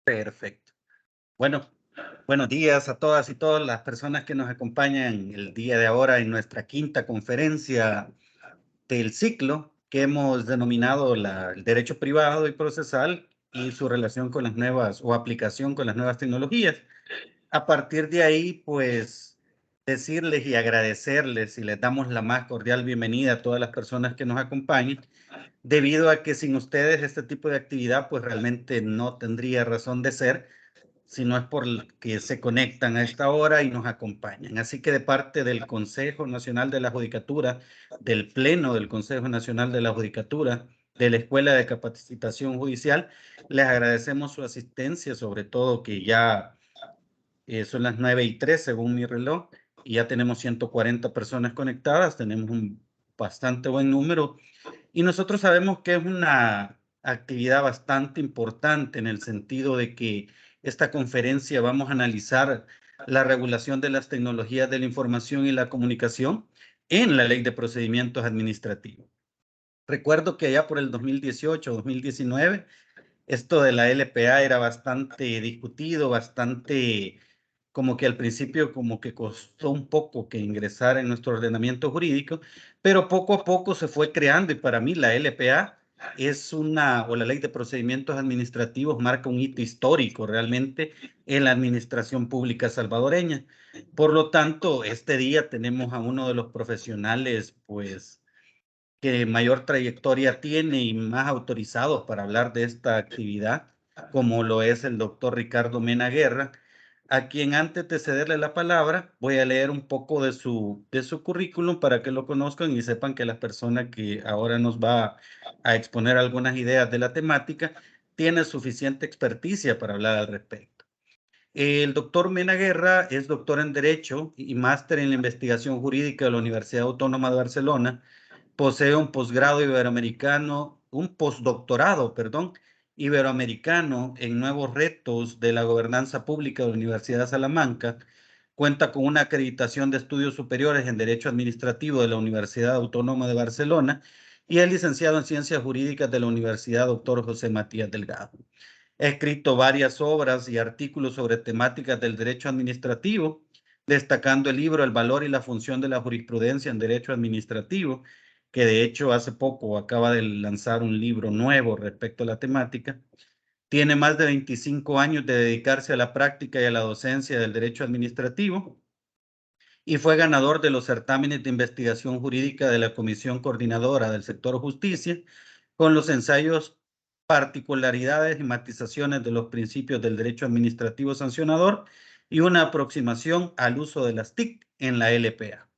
Perfecto. Bueno, buenos días a todas y todas las personas que nos acompañan el día de ahora en nuestra quinta conferencia del ciclo que hemos denominado el derecho privado y procesal y su relación con las nuevas o aplicación con las nuevas tecnologías. A partir de ahí, pues decirles y agradecerles y les damos la más cordial bienvenida a todas las personas que nos acompañan, debido a que sin ustedes este tipo de actividad pues realmente no tendría razón de ser si no es por que se conectan a esta hora y nos acompañan. Así que de parte del Consejo Nacional de la Judicatura, del Pleno del Consejo Nacional de la Judicatura, de la Escuela de Capacitación Judicial, les agradecemos su asistencia, sobre todo que ya son las 9:03 según mi reloj, y ya tenemos 140 personas conectadas, tenemos un bastante buen número, y nosotros sabemos que es una actividad bastante importante en el sentido de que esta conferencia vamos a analizar la regulación de las tecnologías de la información y la comunicación en la Ley de Procedimientos Administrativos. Recuerdo que allá por el 2018, 2019, esto de la LPA era bastante discutido, bastante como que al principio como que costó un poco que ingresara en nuestro ordenamiento jurídico, pero poco a poco se fue creando y para mí la LPA o la Ley de Procedimientos Administrativos marca un hito histórico realmente en la administración pública salvadoreña. Por lo tanto, este día tenemos a uno de los profesionales, pues, que mayor trayectoria tiene y más autorizados para hablar de esta actividad, como lo es el doctor Ricardo Mena Guerra, a quien antes de cederle la palabra voy a leer un poco de su currículum para que lo conozcan y sepan que la persona que ahora nos va a exponer algunas ideas de la temática tiene suficiente experticia para hablar al respecto. El doctor Mena Guerra es doctor en Derecho y máster en la investigación jurídica de la Universidad Autónoma de Barcelona. Posee un posgrado iberoamericano, un postdoctorado, perdón, iberoamericano en nuevos retos de la gobernanza pública de la Universidad de Salamanca. Cuenta con una acreditación de estudios superiores en Derecho Administrativo de la Universidad Autónoma de Barcelona y es licenciado en Ciencias Jurídicas de la Universidad Dr. José Matías Delgado. Ha escrito varias obras y artículos sobre temáticas del derecho administrativo, destacando el libro El valor y la función de la jurisprudencia en derecho administrativo, que de hecho hace poco acaba de lanzar un libro nuevo respecto a la temática. Tiene más de 25 años de dedicarse a la práctica y a la docencia del derecho administrativo y fue ganador de los certámenes de investigación jurídica de la Comisión Coordinadora del Sector Justicia con los ensayos Particularidades y matizaciones de los principios del derecho administrativo sancionador y una aproximación al uso de las TIC en la LPA.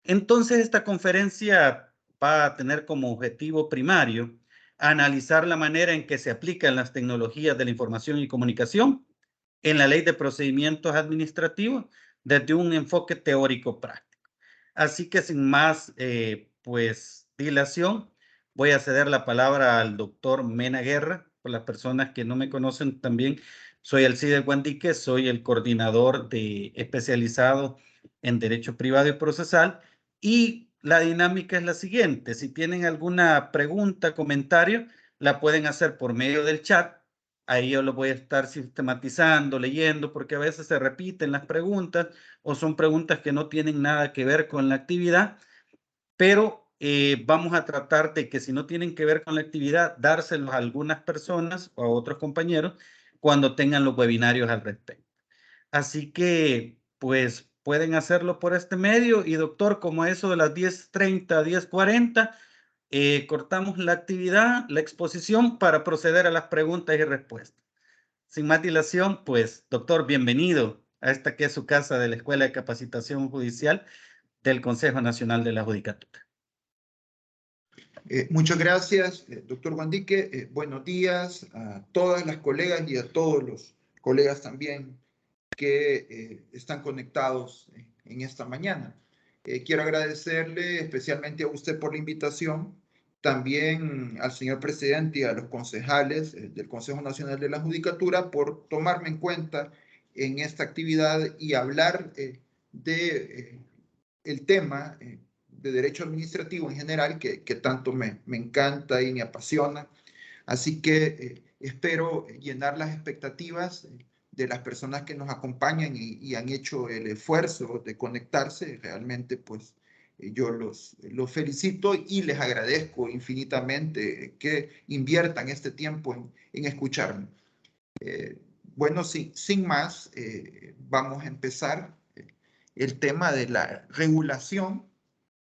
Entonces, esta conferencia va a tener como objetivo primario analizar la manera en que se aplican las tecnologías de la información y comunicación en la Ley de Procedimientos Administrativos desde un enfoque teórico práctico. Así que sin más, pues, dilación, voy a ceder la palabra al doctor Mena Guerra. Por las personas que no me conocen también, soy Alcide Guandique, soy el coordinador especializado en Derecho Privado y Procesal. Y la dinámica es la siguiente: si tienen alguna pregunta, comentario, la pueden hacer por medio del chat. Ahí yo lo voy a estar sistematizando, leyendo, porque a veces se repiten las preguntas o son preguntas que no tienen nada que ver con la actividad, pero vamos a tratar de que si no tienen que ver con la actividad, dárselos a algunas personas o a otros compañeros cuando tengan los webinarios al respecto. Así que, pues, pueden hacerlo por este medio y doctor, como eso de las 10:30, 10:40, cortamos la actividad, la exposición para proceder a las preguntas y respuestas. Sin más dilación, pues, doctor, bienvenido a esta que es su casa de la Escuela de Capacitación Judicial del Consejo Nacional de la Judicatura. Muchas gracias, doctor Guandique. Buenos días a todas las colegas y a todos los colegas también que están conectados en esta mañana. Quiero agradecerle especialmente a usted por la invitación, también al señor presidente y a los concejales del Consejo Nacional de la Judicatura por tomarme en cuenta en esta actividad y hablar de el tema de derecho administrativo en general que tanto me encanta y me apasiona. Así que espero llenar las expectativas de las personas que nos acompañan y han hecho el esfuerzo de conectarse. Realmente, pues, yo los felicito y les agradezco infinitamente que inviertan este tiempo en escucharme. Bueno, sin más, vamos a empezar el tema de la regulación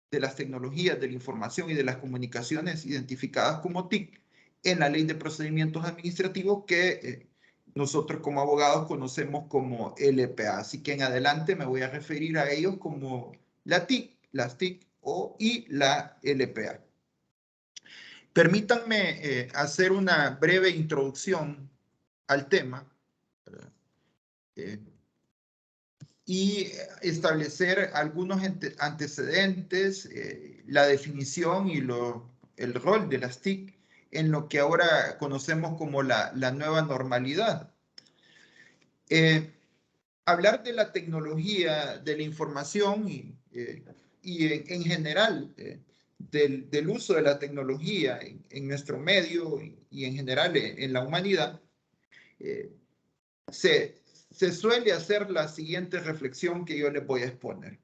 de las tecnologías de la información y de las comunicaciones identificadas como TIC en la Ley de Procedimientos Administrativos que nosotros como abogados conocemos como LPA. Así que en adelante me voy a referir a ellos como la TIC, las TIC y la LPA. Permítanme hacer una breve introducción al tema y establecer algunos antecedentes, la definición y el rol de las TIC en lo que ahora conocemos como la nueva normalidad. Hablar de la tecnología de la información y en general del uso de la tecnología en nuestro medio y en general en la humanidad, se suele hacer la siguiente reflexión que yo les voy a exponer.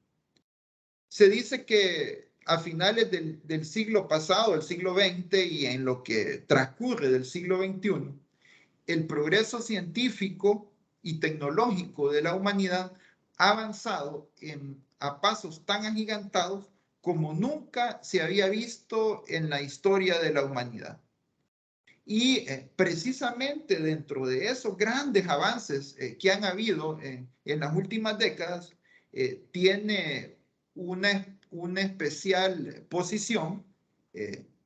Se dice que a finales del siglo pasado, el siglo XX, y en lo que transcurre del siglo XXI, el progreso científico y tecnológico de la humanidad ha avanzado a pasos tan agigantados como nunca se había visto en la historia de la humanidad. Y precisamente dentro de esos grandes avances que han habido en las últimas décadas, tiene una especial posición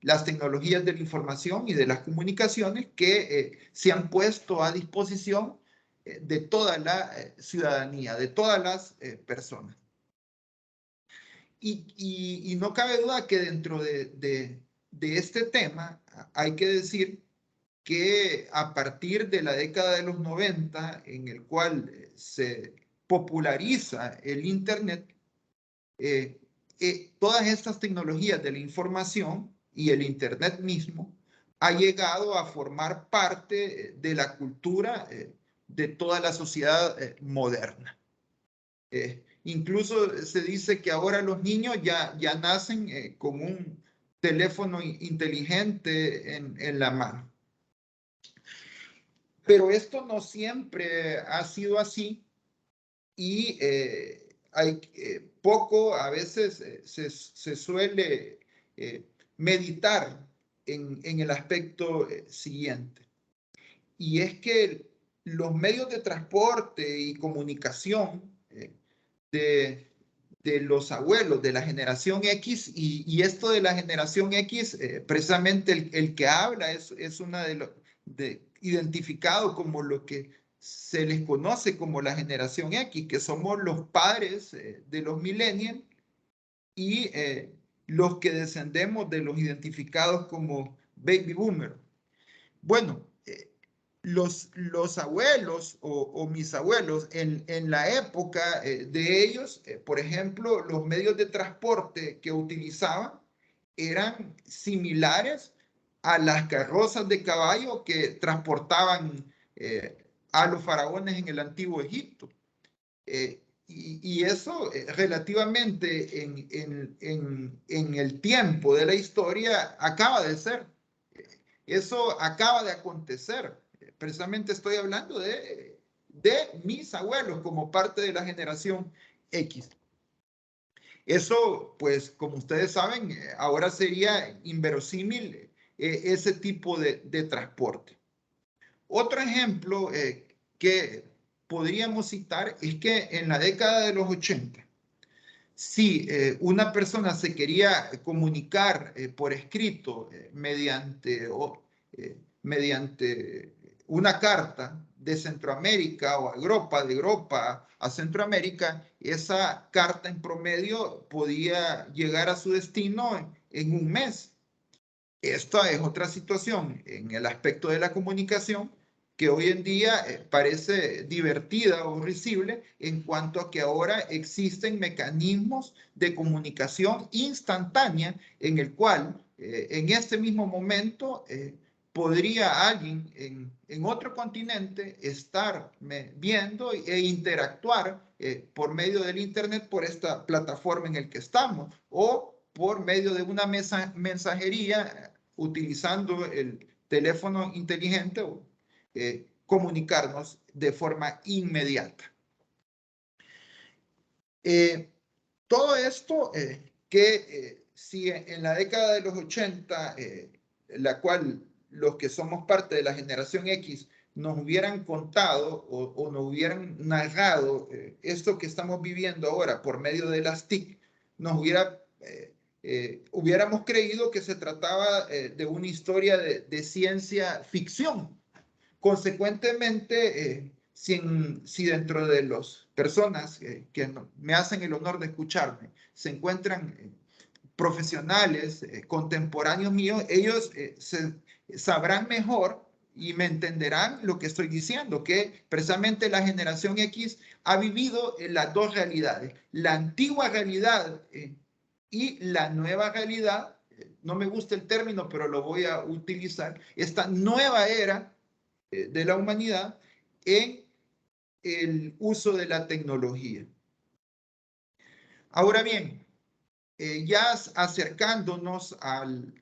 las tecnologías de la información y de las comunicaciones que se han puesto a disposición de toda la ciudadanía, de todas las personas. Y no cabe duda que dentro de este tema hay que decir que a partir de la década de los 90, en el cual se populariza el Internet, todas estas tecnologías de la información y el Internet mismo ha llegado a formar parte de la cultura de toda la sociedad moderna. Incluso se dice que ahora los niños ya nacen con un teléfono inteligente en la mano. Pero esto no siempre ha sido así y hay poco, a veces se suele meditar en el aspecto siguiente. Y es que los medios de transporte y comunicación de los abuelos de la generación X, y esto de la generación X, precisamente el que habla es una identificado como lo que se les conoce como la generación X, que somos los padres de los millennials y los que descendemos de los identificados como baby boomer. Bueno, los abuelos o mis abuelos en la época de ellos, por ejemplo, los medios de transporte que utilizaban eran similares a las carrozas de caballo que transportaban a los faraones en el antiguo Egipto. Y eso relativamente en el tiempo de la historia acaba de ser. Eso acaba de acontecer. Precisamente estoy hablando de mis abuelos como parte de la generación X. Eso, pues, como ustedes saben, ahora sería inverosímil ese tipo de transporte. Otro ejemplo que podríamos citar es que en la década de los 80, si una persona se quería comunicar por escrito mediante una carta de Centroamérica o a Europa, de Europa a Centroamérica, esa carta en promedio podía llegar a su destino en un mes. Esta es otra situación en el aspecto de la comunicación que hoy en día parece divertida o risible en cuanto a que ahora existen mecanismos de comunicación instantánea en el cual en este mismo momento podría alguien en otro continente estar viendo e interactuar por medio del Internet por esta plataforma en el que estamos o por medio de una mensajería utilizando el teléfono inteligente o comunicarnos de forma inmediata. Todo esto si en la década de los 80, la cual los que somos parte de la generación X nos hubieran contado o nos hubieran narrado esto que estamos viviendo ahora por medio de las TIC, hubiéramos creído que se trataba de una historia de ciencia ficción. Consecuentemente, si dentro de las personas que me hacen el honor de escucharme se encuentran profesionales contemporáneos míos, ellos sabrán mejor y me entenderán lo que estoy diciendo, que precisamente la generación X ha vivido las dos realidades, la antigua realidad y la nueva realidad. No me gusta el término, pero lo voy a utilizar, esta nueva era de la humanidad en el uso de la tecnología. Ahora bien, ya acercándonos al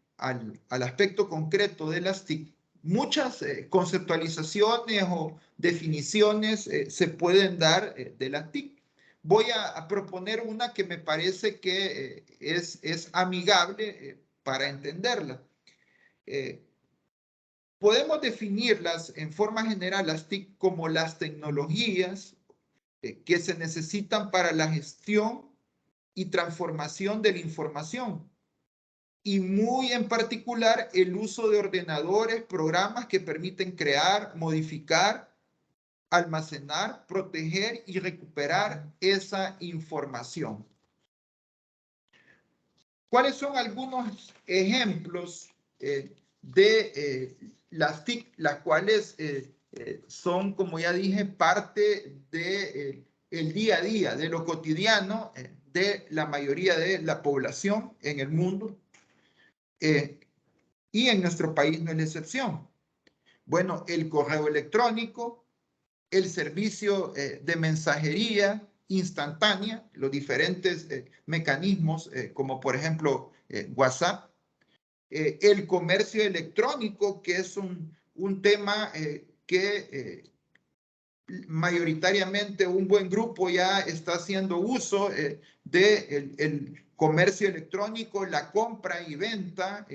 aspecto concreto de las TIC, muchas conceptualizaciones o definiciones se pueden dar de las TIC. Voy a proponer una que me parece que es amigable para entenderla. Podemos definirlas en forma general, las TIC, como las tecnologías que se necesitan para la gestión y transformación de la información, y muy en particular el uso de ordenadores, programas que permiten crear, modificar, almacenar, proteger y recuperar esa información. ¿Cuáles son algunos ejemplos de las TIC, las cuales son, como ya dije, parte del día a día, de lo cotidiano de la mayoría de la población en el mundo? Y en nuestro país no es la excepción. Bueno, el correo electrónico, el servicio de mensajería instantánea, los diferentes mecanismos, como por ejemplo WhatsApp, el comercio electrónico, que es un tema que mayoritariamente un buen grupo ya está haciendo uso del comercio electrónico, la compra y venta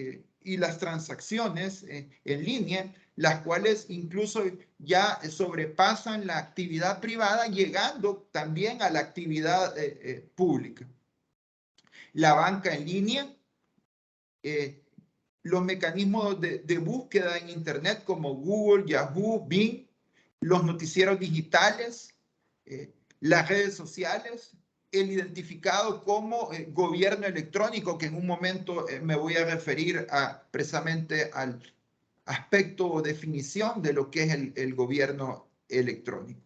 y las transacciones en línea, las cuales incluso ya sobrepasan la actividad privada, llegando también a la actividad pública. La banca en línea, los mecanismos de búsqueda en Internet como Google, Yahoo, Bing, los noticieros digitales, las redes sociales, el identificado como gobierno electrónico, que en un momento me voy a referir precisamente al aspecto o definición de lo que es el gobierno electrónico.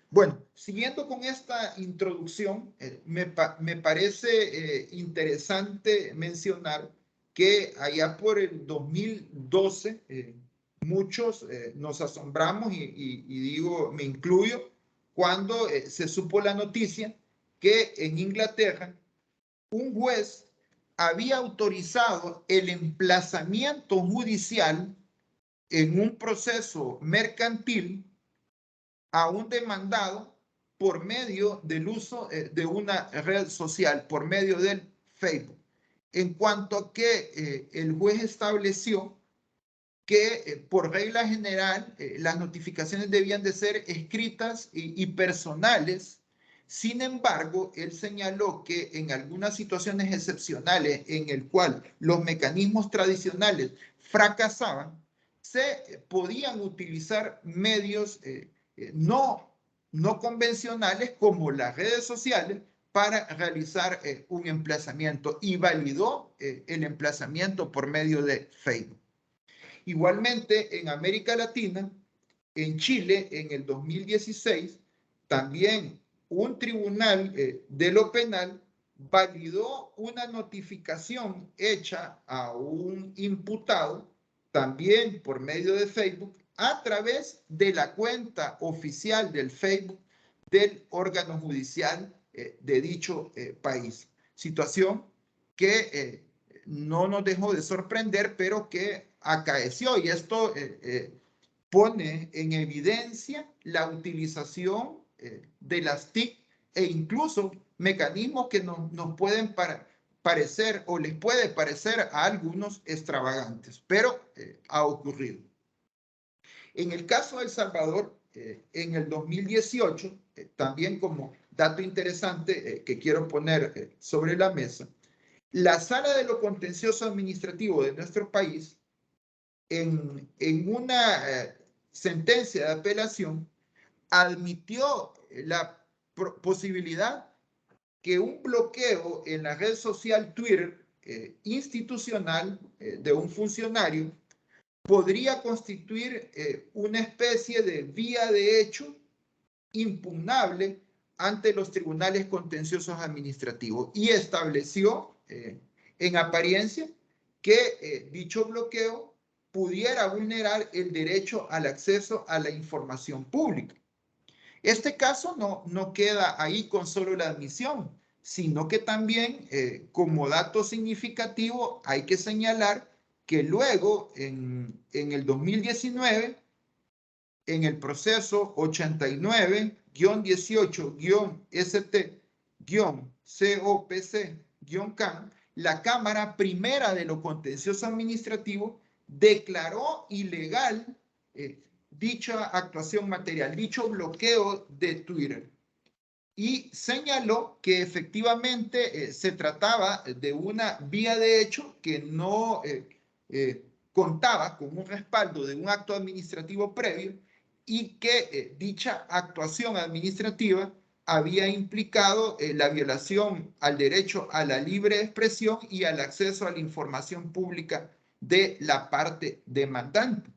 Bueno, siguiendo con esta introducción, me parece interesante mencionar que allá por el 2012, muchos nos asombramos y digo, me incluyo, cuando se supo la noticia que en Inglaterra un juez había autorizado el emplazamiento judicial en un proceso mercantil a un demandado por medio del uso de una red social, por medio del Facebook, en cuanto a que el juez estableció que por regla general las notificaciones debían de ser escritas y personales. Sin embargo, él señaló que en algunas situaciones excepcionales en el cual los mecanismos tradicionales fracasaban, se podían utilizar medios no convencionales como las redes sociales para realizar un emplazamiento, y validó el emplazamiento por medio de Facebook. Igualmente, en América Latina, en Chile, en el 2016, también un tribunal de lo penal validó una notificación hecha a un imputado también por medio de Facebook, a través de la cuenta oficial del Facebook del órgano judicial de dicho país. Situación que no nos dejó de sorprender, pero que acaeció, y esto pone en evidencia la utilización de las TIC e incluso mecanismos que nos pueden parecer o les puede parecer a algunos extravagantes, pero ha ocurrido. En el caso de El Salvador, en el 2018, también como dato interesante que quiero poner sobre la mesa, la Sala de lo Contencioso Administrativo de nuestro país, en una sentencia de apelación, admitió la posibilidad que un bloqueo en la red social Twitter institucional de un funcionario podría constituir una especie de vía de hecho impugnable ante los tribunales contenciosos administrativos y estableció en apariencia que dicho bloqueo pudiera vulnerar el derecho al acceso a la información pública. Este caso no queda ahí con solo la admisión, sino que también como dato significativo hay que señalar que luego en el 2019, en el proceso 89-18-ST-COPC-CAN, la Cámara Primera de lo Contencioso Administrativo declaró ilegal dicha actuación material, dicho bloqueo de Twitter, y señaló que efectivamente se trataba de una vía de hecho que no contaba con un respaldo de un acto administrativo previo y que dicha actuación administrativa había implicado la violación al derecho a la libre expresión y al acceso a la información pública de la parte demandante.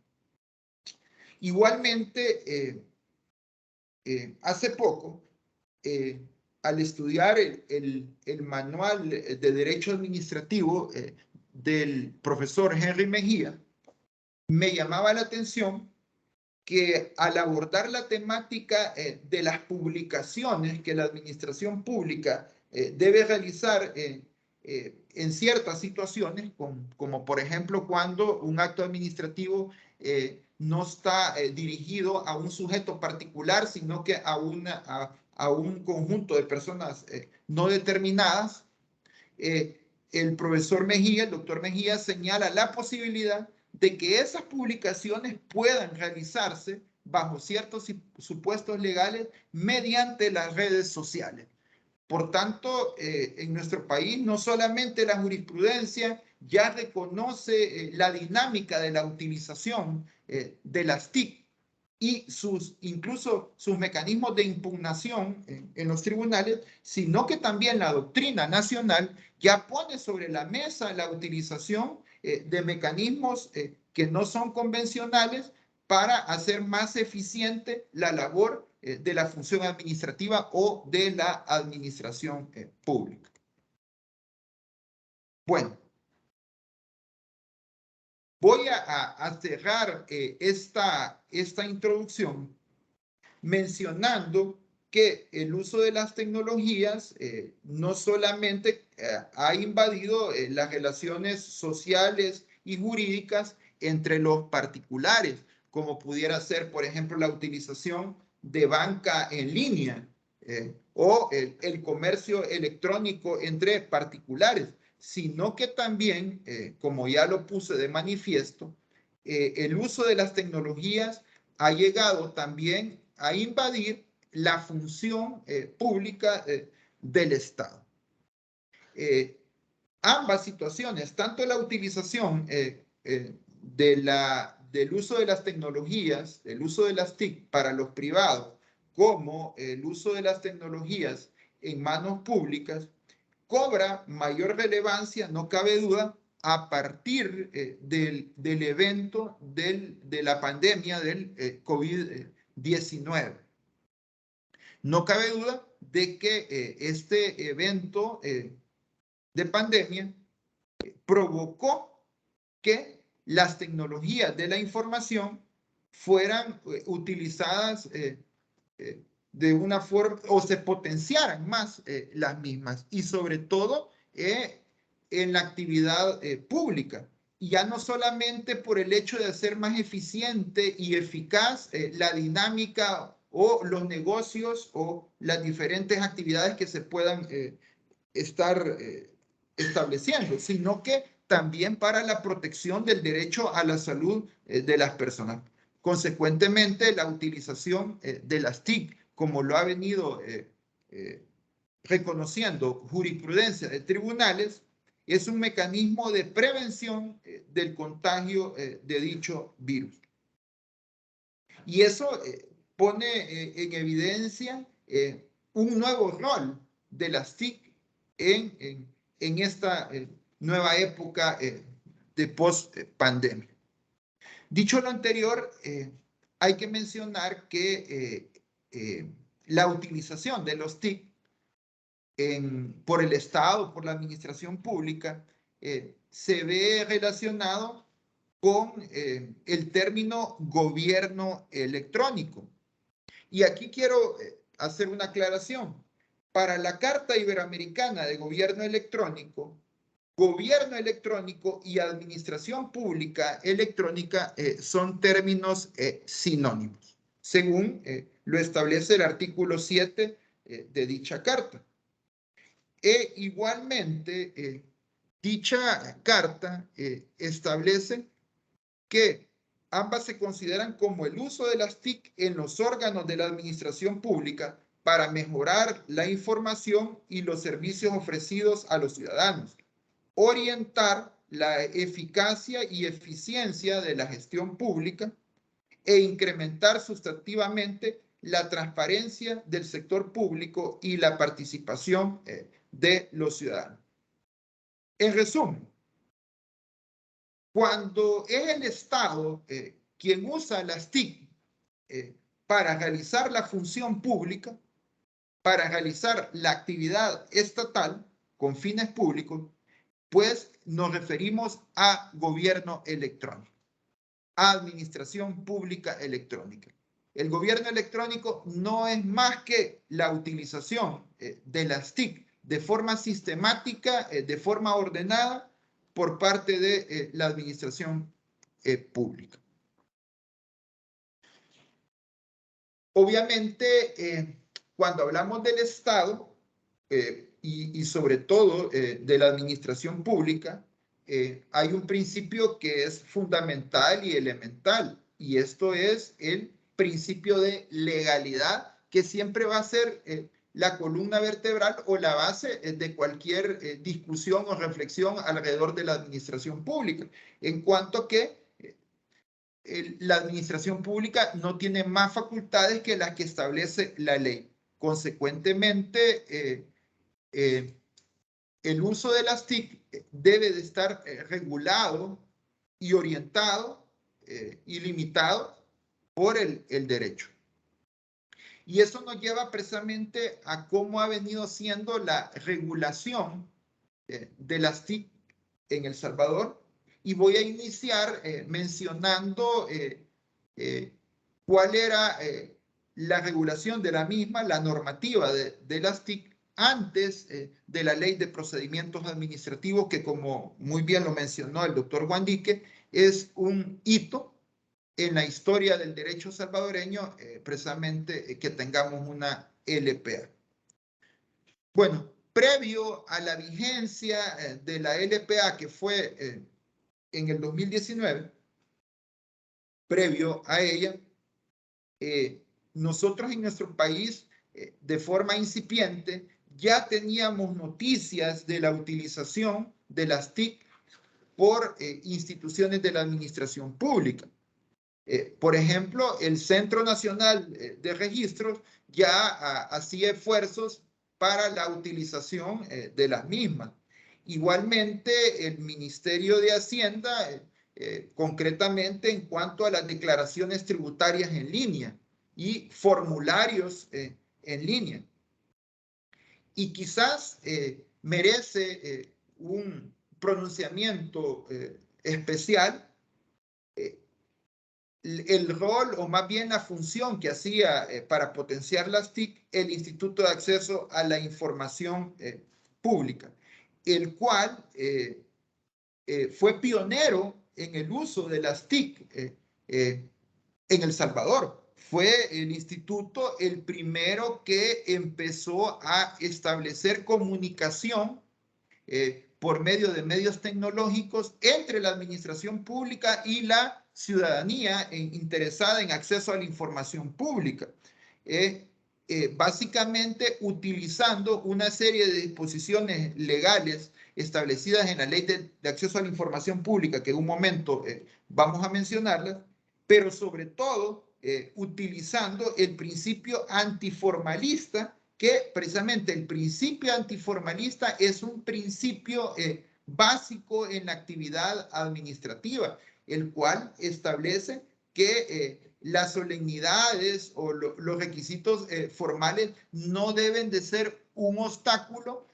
Igualmente, hace poco, al estudiar el manual de Derecho Administrativo del profesor Henry Mejía, me llamaba la atención que al abordar la temática de las publicaciones que la administración pública debe realizar en ciertas situaciones, como por ejemplo cuando un acto administrativo no está dirigido a un sujeto particular, sino que a un conjunto de personas no determinadas, el profesor Mejía, el doctor Mejía, señala la posibilidad de que esas publicaciones puedan realizarse bajo ciertos supuestos legales mediante las redes sociales. Por tanto, en nuestro país no solamente la jurisprudencia ya reconoce la dinámica de la utilización de las TIC y incluso sus mecanismos de impugnación en los tribunales, sino que también la doctrina nacional ya pone sobre la mesa la utilización de mecanismos que no son convencionales para hacer más eficiente la labor de la función administrativa o de la administración pública. Bueno, voy a cerrar esta introducción mencionando que el uso de las tecnologías no solamente ha invadido las relaciones sociales y jurídicas entre los particulares, como pudiera ser, por ejemplo, la utilización de banca en línea o el comercio electrónico entre particulares, sino que también, como ya lo puse de manifiesto, el uso de las tecnologías ha llegado también a invadir la función pública del Estado. Ambas situaciones, tanto la utilización del uso de las tecnologías, el uso de las TIC para los privados, como el uso de las tecnologías en manos públicas, cobra mayor relevancia, no cabe duda, a partir del evento de la pandemia del COVID-19. No cabe duda de que este evento de pandemia provocó que las tecnologías de la información fueran utilizadas de una forma, o se potenciaran más las mismas, y sobre todo en la actividad pública. Y ya no solamente por el hecho de hacer más eficiente y eficaz la dinámica o los negocios o las diferentes actividades que se puedan estar estableciendo, sino que también para la protección del derecho a la salud de las personas. Consecuentemente, la utilización de las TIC, como lo ha venido reconociendo jurisprudencia de tribunales, es un mecanismo de prevención del contagio de dicho virus. Y eso pone en evidencia un nuevo rol de las TIC en esta nueva época de post-pandemia. Dicho lo anterior, hay que mencionar que la utilización de los TIC por el Estado, por la administración pública, se ve relacionado con el término gobierno electrónico. Y aquí quiero hacer una aclaración. Para la Carta Iberoamericana de Gobierno Electrónico y administración pública electrónica son términos sinónimos, según lo establece el artículo 7 de dicha carta. Igualmente, dicha carta establece que ambas se consideran como el uso de las TIC en los órganos de la administración pública para mejorar la información y los servicios ofrecidos a los ciudadanos, orientar la eficacia y eficiencia de la gestión pública e incrementar sustantivamente la transparencia del sector público y la participación de los ciudadanos. En resumen, cuando es el Estado quien usa las TIC para realizar la función pública, para realizar la actividad estatal con fines públicos, pues nos referimos a gobierno electrónico, a administración pública electrónica. El gobierno electrónico no es más que la utilización de las TIC de forma sistemática, de forma ordenada, por parte de la administración pública. Obviamente, cuando hablamos del Estado y sobre todo de la administración pública, hay un principio que es fundamental y elemental, y esto es el principio de legalidad, que siempre va a ser la columna vertebral o la base de cualquier discusión o reflexión alrededor de la administración pública, en cuanto que la administración pública no tiene más facultades que las que establece la ley. Consecuentemente, el uso de las TIC debe de estar regulado y orientado y limitado por el derecho. Y eso nos lleva precisamente a cómo ha venido siendo la regulación de las TIC en El Salvador. Y voy a iniciar mencionando cuál era la regulación de la misma, la normativa de las TIC antes de la Ley de Procedimientos Administrativos, que como muy bien lo mencionó el doctor Guandique, es un hito en la historia del derecho salvadoreño, precisamente que tengamos una LPA. Bueno, previo a la vigencia de la LPA, que fue en el 2019, previo a ella, nosotros en nuestro país, de forma incipiente, ya teníamos noticias de la utilización de las TIC por instituciones de la administración pública. Por ejemplo, el Centro Nacional de Registros ya hacía esfuerzos para la utilización de las mismas. Igualmente, el Ministerio de Hacienda, concretamente en cuanto a las declaraciones tributarias en línea y formularios en línea. Y quizás merece un pronunciamiento especial el rol o más bien la función que hacía para potenciar las TIC el Instituto de Acceso a la Información Pública, el cual fue pionero en el uso de las TIC en El Salvador. Fue el instituto el primero que empezó a establecer comunicación por medio de medios tecnológicos entre la administración pública y la ciudadanía interesada en acceso a la información pública. Básicamente utilizando una serie de disposiciones legales establecidas en la Ley de Acceso a la Información Pública, que en un momento vamos a mencionarlas, pero sobre todo utilizando el principio antiformalista, que precisamente el principio antiformalista es un principio básico en la actividad administrativa, el cual establece que las solemnidades o los requisitos formales no deben de ser un obstáculo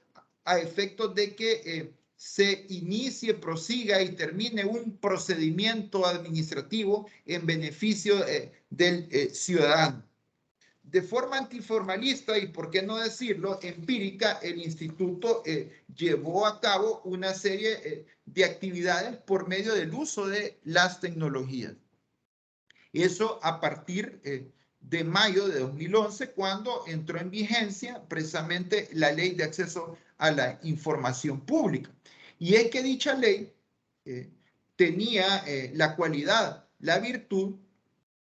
a efectos de que se inicie, prosiga y termine un procedimiento administrativo en beneficio del ciudadano. De forma antiformalista y, por qué no decirlo, empírica, el instituto llevó a cabo una serie de actividades por medio del uso de las tecnologías. Eso a partir de mayo de 2011, cuando entró en vigencia precisamente la Ley de Acceso a la Información Pública. Y es que dicha ley tenía la cualidad, la virtud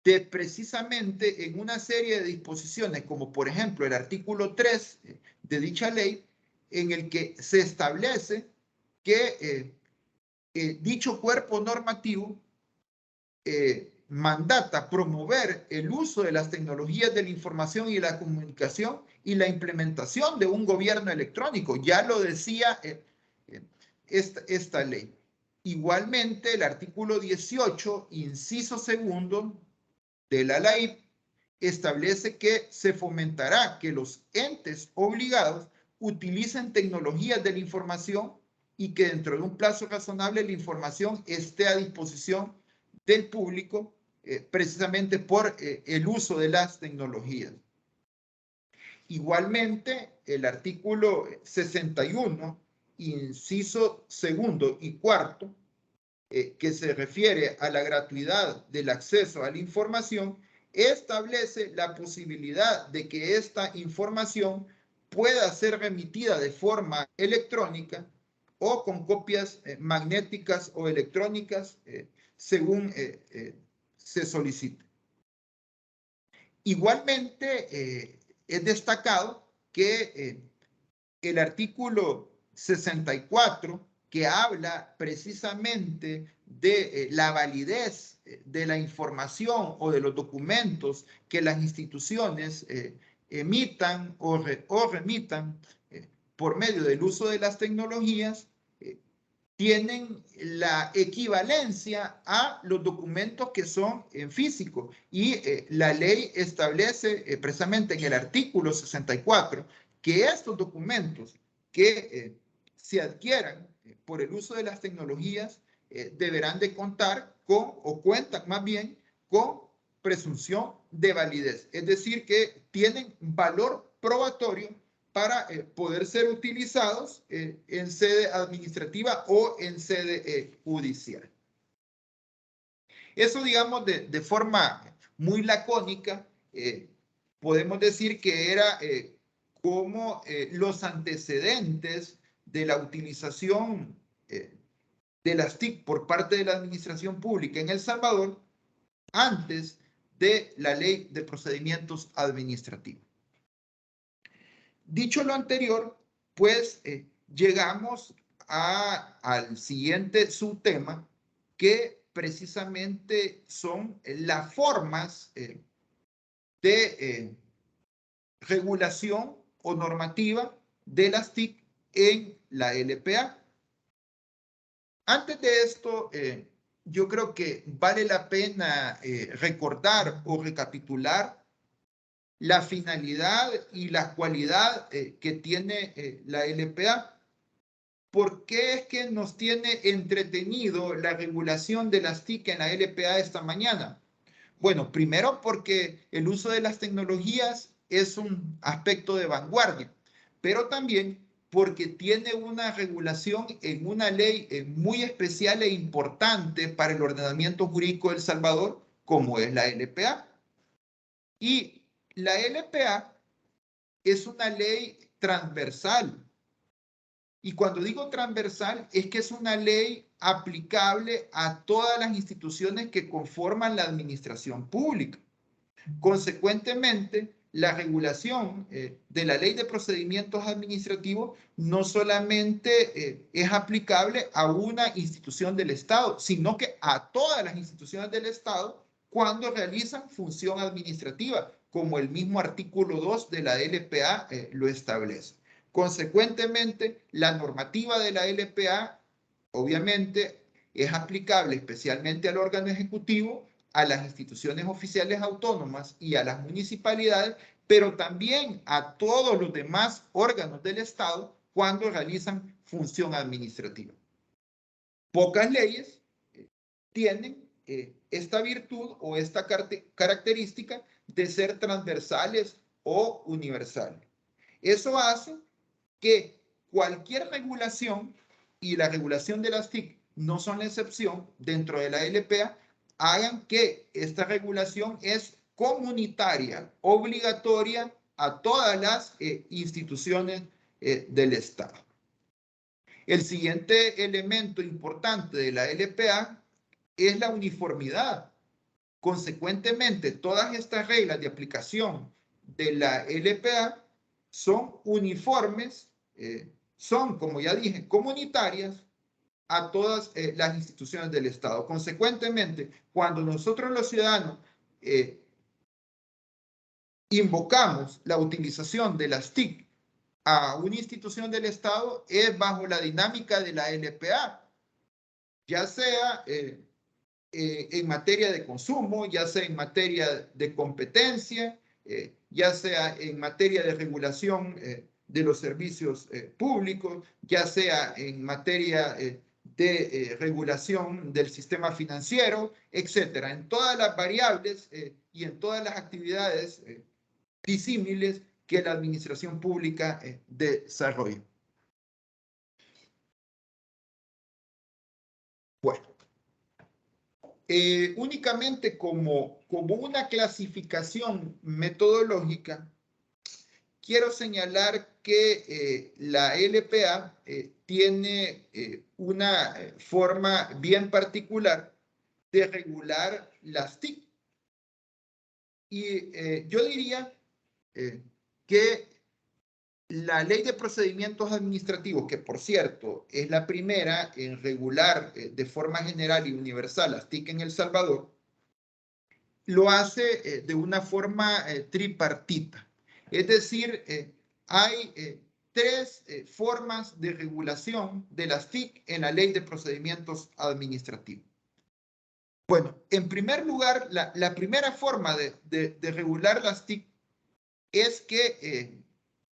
de precisamente en una serie de disposiciones, como por ejemplo el artículo 3 de dicha ley, en el que se establece que dicho cuerpo normativo mandata promover el uso de las tecnologías de la información y la comunicación y la implementación de un gobierno electrónico. Ya lo decía esta ley. Igualmente, el artículo 18, inciso segundo de la ley, establece que se fomentará que los entes obligados utilicen tecnologías de la información y que dentro de un plazo razonable la información esté a disposición del público precisamente por el uso de las tecnologías. Igualmente, el artículo 61, inciso segundo y cuarto, que se refiere a la gratuidad del acceso a la información, establece la posibilidad de que esta información pueda ser remitida de forma electrónica o con copias magnéticas o electrónicas según se solicite. Igualmente, es destacado que el artículo 64, que habla precisamente de la validez de la información o de los documentos que las instituciones emitan o remitan por medio del uso de las tecnologías, tienen la equivalencia a los documentos que son en físico. Y la ley establece precisamente en el artículo 64 que estos documentos que se adquieran por el uso de las tecnologías deberán de contar con, o cuentan más bien, con presunción de validez. Es decir, que tienen valor probatorio para poder ser utilizados en sede administrativa o en sede judicial. Eso, digamos, de forma muy lacónica, podemos decir que era como los antecedentes de la utilización de las TIC por parte de la administración pública en El Salvador antes de la Ley de Procedimientos Administrativos. Dicho lo anterior, pues llegamos al siguiente subtema, que precisamente son las formas de regulación o normativa de las TIC en la LPA. Antes de esto, yo creo que vale la pena recordar o recapitular la finalidad y la cualidad que tiene la LPA. ¿por qué es que nos tiene entretenido la regulación de las TIC en la LPA esta mañana? Bueno, primero porque el uso de las tecnologías es un aspecto de vanguardia, pero también porque tiene una regulación en una ley muy especial e importante para el ordenamiento jurídico de El Salvador, como es la LPA. Y la LPA es una ley transversal. Y cuando digo transversal, es que es una ley aplicable a todas las instituciones que conforman la administración pública. Consecuentemente, la regulación de la Ley de Procedimientos Administrativos no solamente es aplicable a una institución del Estado, sino que a todas las instituciones del Estado cuando realizan función administrativa, como el mismo artículo 2 de la LPA lo establece. Consecuentemente, la normativa de la LPA, obviamente, es aplicable especialmente al órgano ejecutivo, a las instituciones oficiales autónomas y a las municipalidades, pero también a todos los demás órganos del Estado cuando realizan función administrativa. Pocas leyes tienen esta virtud o esta característica de ser transversales o universales. Eso hace que cualquier regulación, y la regulación de las TIC no son la excepción dentro de la LPA, hagan que esta regulación es comunitaria, obligatoria a todas las instituciones del Estado. El siguiente elemento importante de la LPA es la uniformidad. Consecuentemente, todas estas reglas de aplicación de la LPA son uniformes, son, como ya dije, comunitarias a todas las instituciones del Estado. Consecuentemente, cuando nosotros los ciudadanos invocamos la utilización de las TIC a una institución del Estado, es bajo la dinámica de la LPA, ya sea en materia de consumo, ya sea en materia de competencia, ya sea en materia de regulación de los servicios públicos, ya sea en materia de regulación del sistema financiero, etcétera, en todas las variables y en todas las actividades disímiles que la administración pública desarrolla. Bueno. Únicamente como una clasificación metodológica, quiero señalar que la LPA tiene una forma bien particular de regular las TIC. Y yo diría que la Ley de Procedimientos Administrativos, que por cierto es la primera en regular de forma general y universal las TIC en El Salvador, lo hace de una forma tripartita. Es decir, hay tres formas de regulación de las TIC en la Ley de Procedimientos Administrativos. Bueno, en primer lugar, la primera forma de regular las TIC es que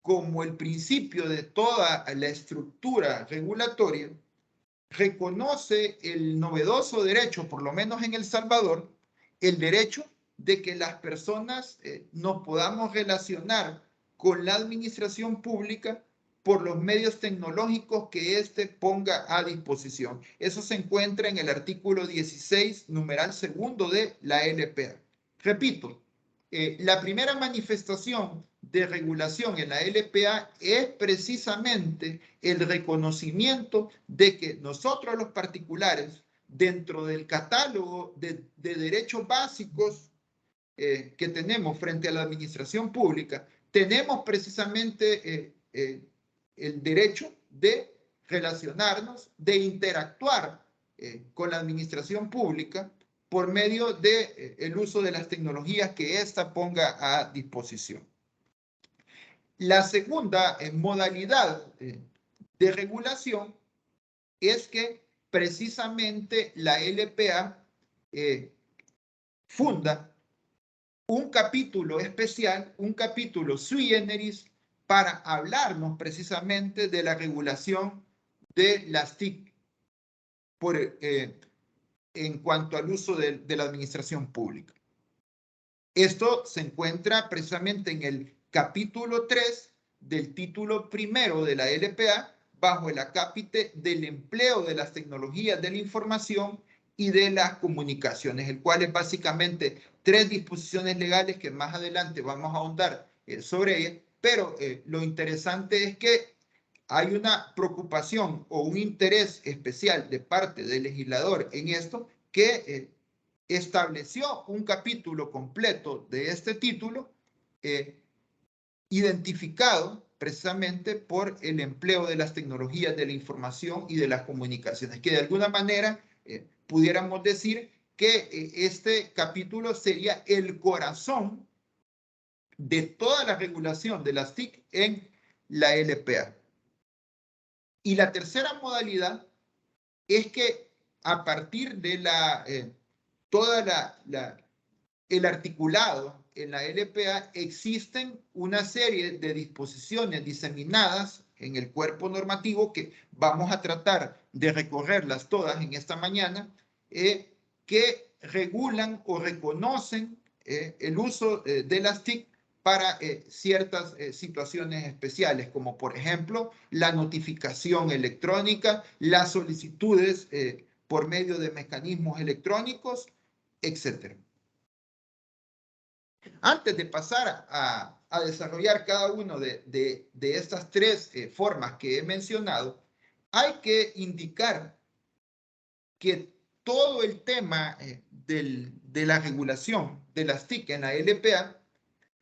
como el principio de toda la estructura regulatoria, reconoce el novedoso derecho, por lo menos en El Salvador, el derecho de que las personas nos podamos relacionar con la administración pública por los medios tecnológicos que éste ponga a disposición. Eso se encuentra en el artículo 16, numeral segundo de la LPA. Repito, la primera manifestación de regulación en la LPA es precisamente el reconocimiento de que nosotros los particulares, dentro del catálogo de derechos básicos que tenemos frente a la administración pública, tenemos precisamente el derecho de relacionarnos, de interactuar con la administración pública por medio del uso de las tecnologías que ésta ponga a disposición. La segunda modalidad de regulación es que precisamente la LPA funda un capítulo especial, un capítulo sui generis, para hablarnos precisamente de la regulación de las TIC en cuanto al uso de la administración pública. Esto se encuentra precisamente en el capítulo 3 del título primero de la LPA, bajo el acápite del empleo de las tecnologías de la información y de las comunicaciones, el cual es básicamente 3 disposiciones legales que más adelante vamos a ahondar sobre ellas, pero lo interesante es que hay una preocupación o un interés especial de parte del legislador en esto que estableció un capítulo completo de este título identificado precisamente por el empleo de las tecnologías de la información y de las comunicaciones, que de alguna manera pudiéramos decir que este capítulo sería el corazón de toda la regulación de las TIC en la LPA. Y la tercera modalidad es que a partir de el articulado en la LPA existen una serie de disposiciones diseminadas en el cuerpo normativo que vamos a tratar de recorrerlas todas en esta mañana, que regulan o reconocen el uso de las TIC para ciertas situaciones especiales, como por ejemplo la notificación electrónica, las solicitudes por medio de mecanismos electrónicos, etc. Antes de pasar a desarrollar cada una de estas 3 formas que he mencionado, hay que indicar que todo el tema de la regulación de las TIC en la LPA,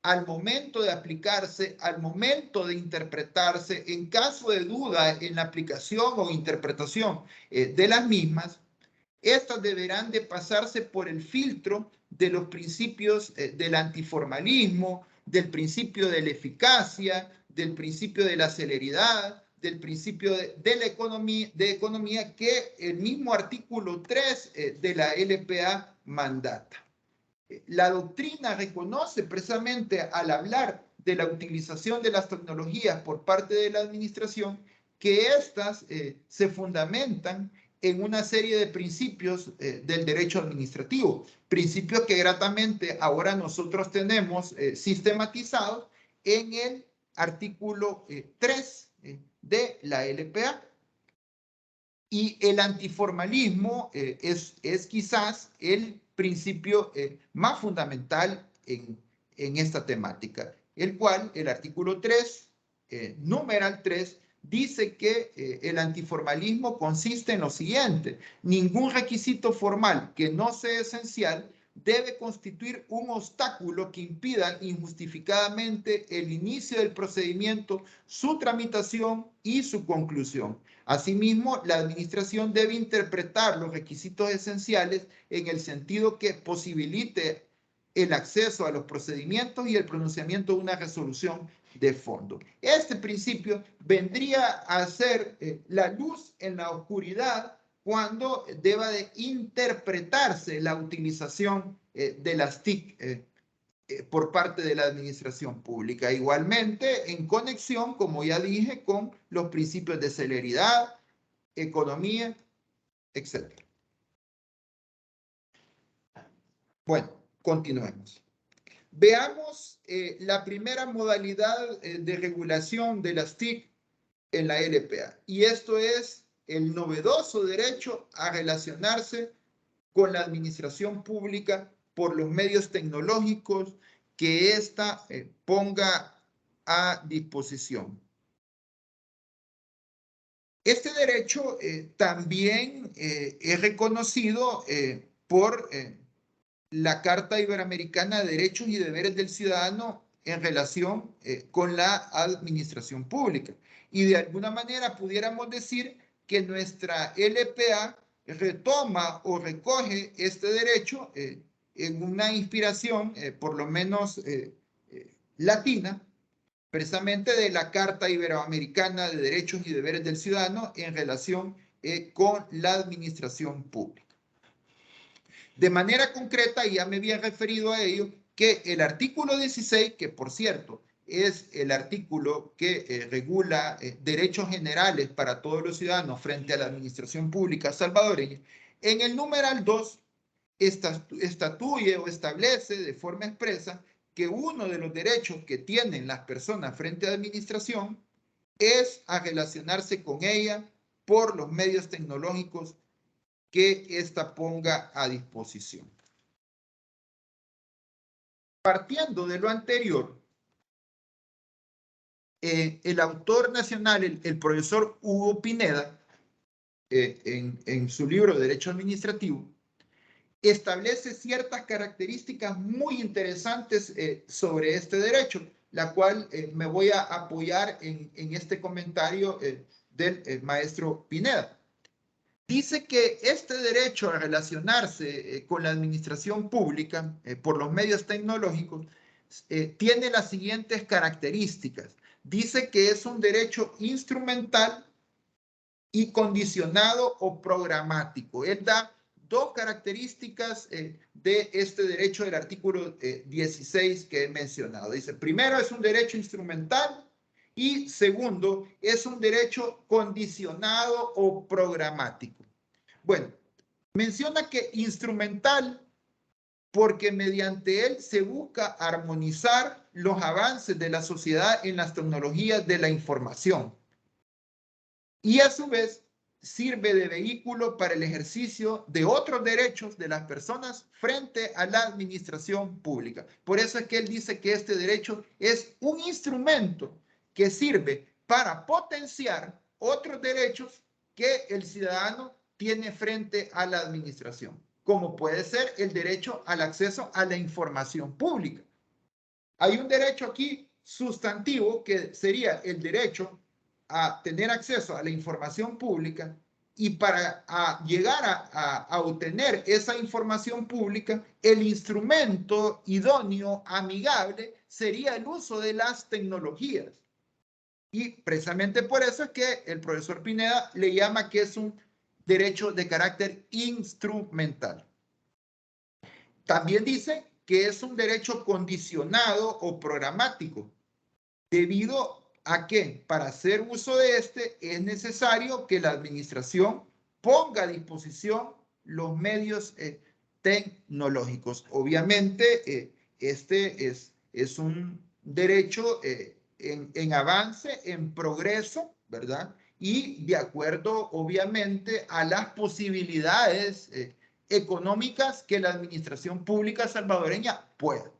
al momento de aplicarse, al momento de interpretarse, en caso de duda en la aplicación o interpretación de las mismas, estas deberán de pasarse por el filtro de los principios del antiformalismo, del principio de la eficacia, del principio de la celeridad, del principio de la economía que el mismo artículo 3 de la LPA mandata. La doctrina reconoce precisamente al hablar de la utilización de las tecnologías por parte de la administración que éstas se fundamentan en una serie de principios del derecho administrativo, principios que gratamente ahora nosotros tenemos sistematizados en el artículo 3 de la LPA. Y el antiformalismo es quizás el principio más fundamental en esta temática, el cual el artículo 3, numeral 3, dice que el antiformalismo consiste en lo siguiente: ningún requisito formal que no sea esencial debe constituir un obstáculo que impida injustificadamente el inicio del procedimiento, su tramitación y su conclusión. Asimismo, la administración debe interpretar los requisitos esenciales en el sentido que posibilite el acceso a los procedimientos y el pronunciamiento de una resolución de fondo. Este principio vendría a ser la luz en la oscuridad cuando deba de interpretarse la utilización de las TIC por parte de la administración pública. Igualmente, en conexión, como ya dije, con los principios de celeridad, economía, etc. Bueno, continuemos. Veamos la primera modalidad de regulación de las TIC en la LPA. Y esto es el novedoso derecho a relacionarse con la administración pública por los medios tecnológicos que ésta ponga a disposición. Este derecho también es reconocido por la Carta Iberoamericana de Derechos y Deberes del Ciudadano en relación con la administración pública. Y de alguna manera pudiéramos decir que nuestra LPA retoma o recoge este derecho en una inspiración, por lo menos latina, precisamente de la Carta Iberoamericana de Derechos y Deberes del Ciudadano en relación con la administración pública. De manera concreta, y ya me había referido a ello, que el artículo 16, que por cierto es el artículo que regula derechos generales para todos los ciudadanos frente a la administración pública salvadoreña. En el numeral 2 estatúe o establece de forma expresa que uno de los derechos que tienen las personas frente a la administración es a relacionarse con ella por los medios tecnológicos que ésta ponga a disposición. Partiendo de lo anterior, el autor nacional, el profesor Hugo Pineda, en su libro Derecho Administrativo, establece ciertas características muy interesantes sobre este derecho, la cual me voy a apoyar en este comentario del maestro Pineda. Dice que este derecho a relacionarse con la administración pública por los medios tecnológicos tiene las siguientes características. Dice que es un derecho instrumental y condicionado o programático. Él da dos características de este derecho del artículo 16 que he mencionado. Dice, primero es un derecho instrumental y segundo es un derecho condicionado o programático. Bueno, menciona que instrumental porque mediante él se busca armonizar los avances de la sociedad en las tecnologías de la información. Y a su vez sirve de vehículo para el ejercicio de otros derechos de las personas frente a la administración pública. Por eso es que él dice que este derecho es un instrumento que sirve para potenciar otros derechos que el ciudadano tiene frente a la administración, como puede ser el derecho al acceso a la información pública. Hay un derecho aquí sustantivo que sería el derecho a tener acceso a la información pública, y para llegar a obtener esa información pública, el instrumento idóneo, amigable, sería el uso de las tecnologías. Y precisamente por eso es que el profesor Pineda le llama que es un derecho de carácter instrumental. También dice que es un derecho condicionado o programático, debido a que para hacer uso de este es necesario que la administración ponga a disposición los medios tecnológicos. Obviamente, este es un derecho en avance, en progreso, ¿verdad? Y de acuerdo, obviamente, a las posibilidades económicas que la administración pública salvadoreña pueda.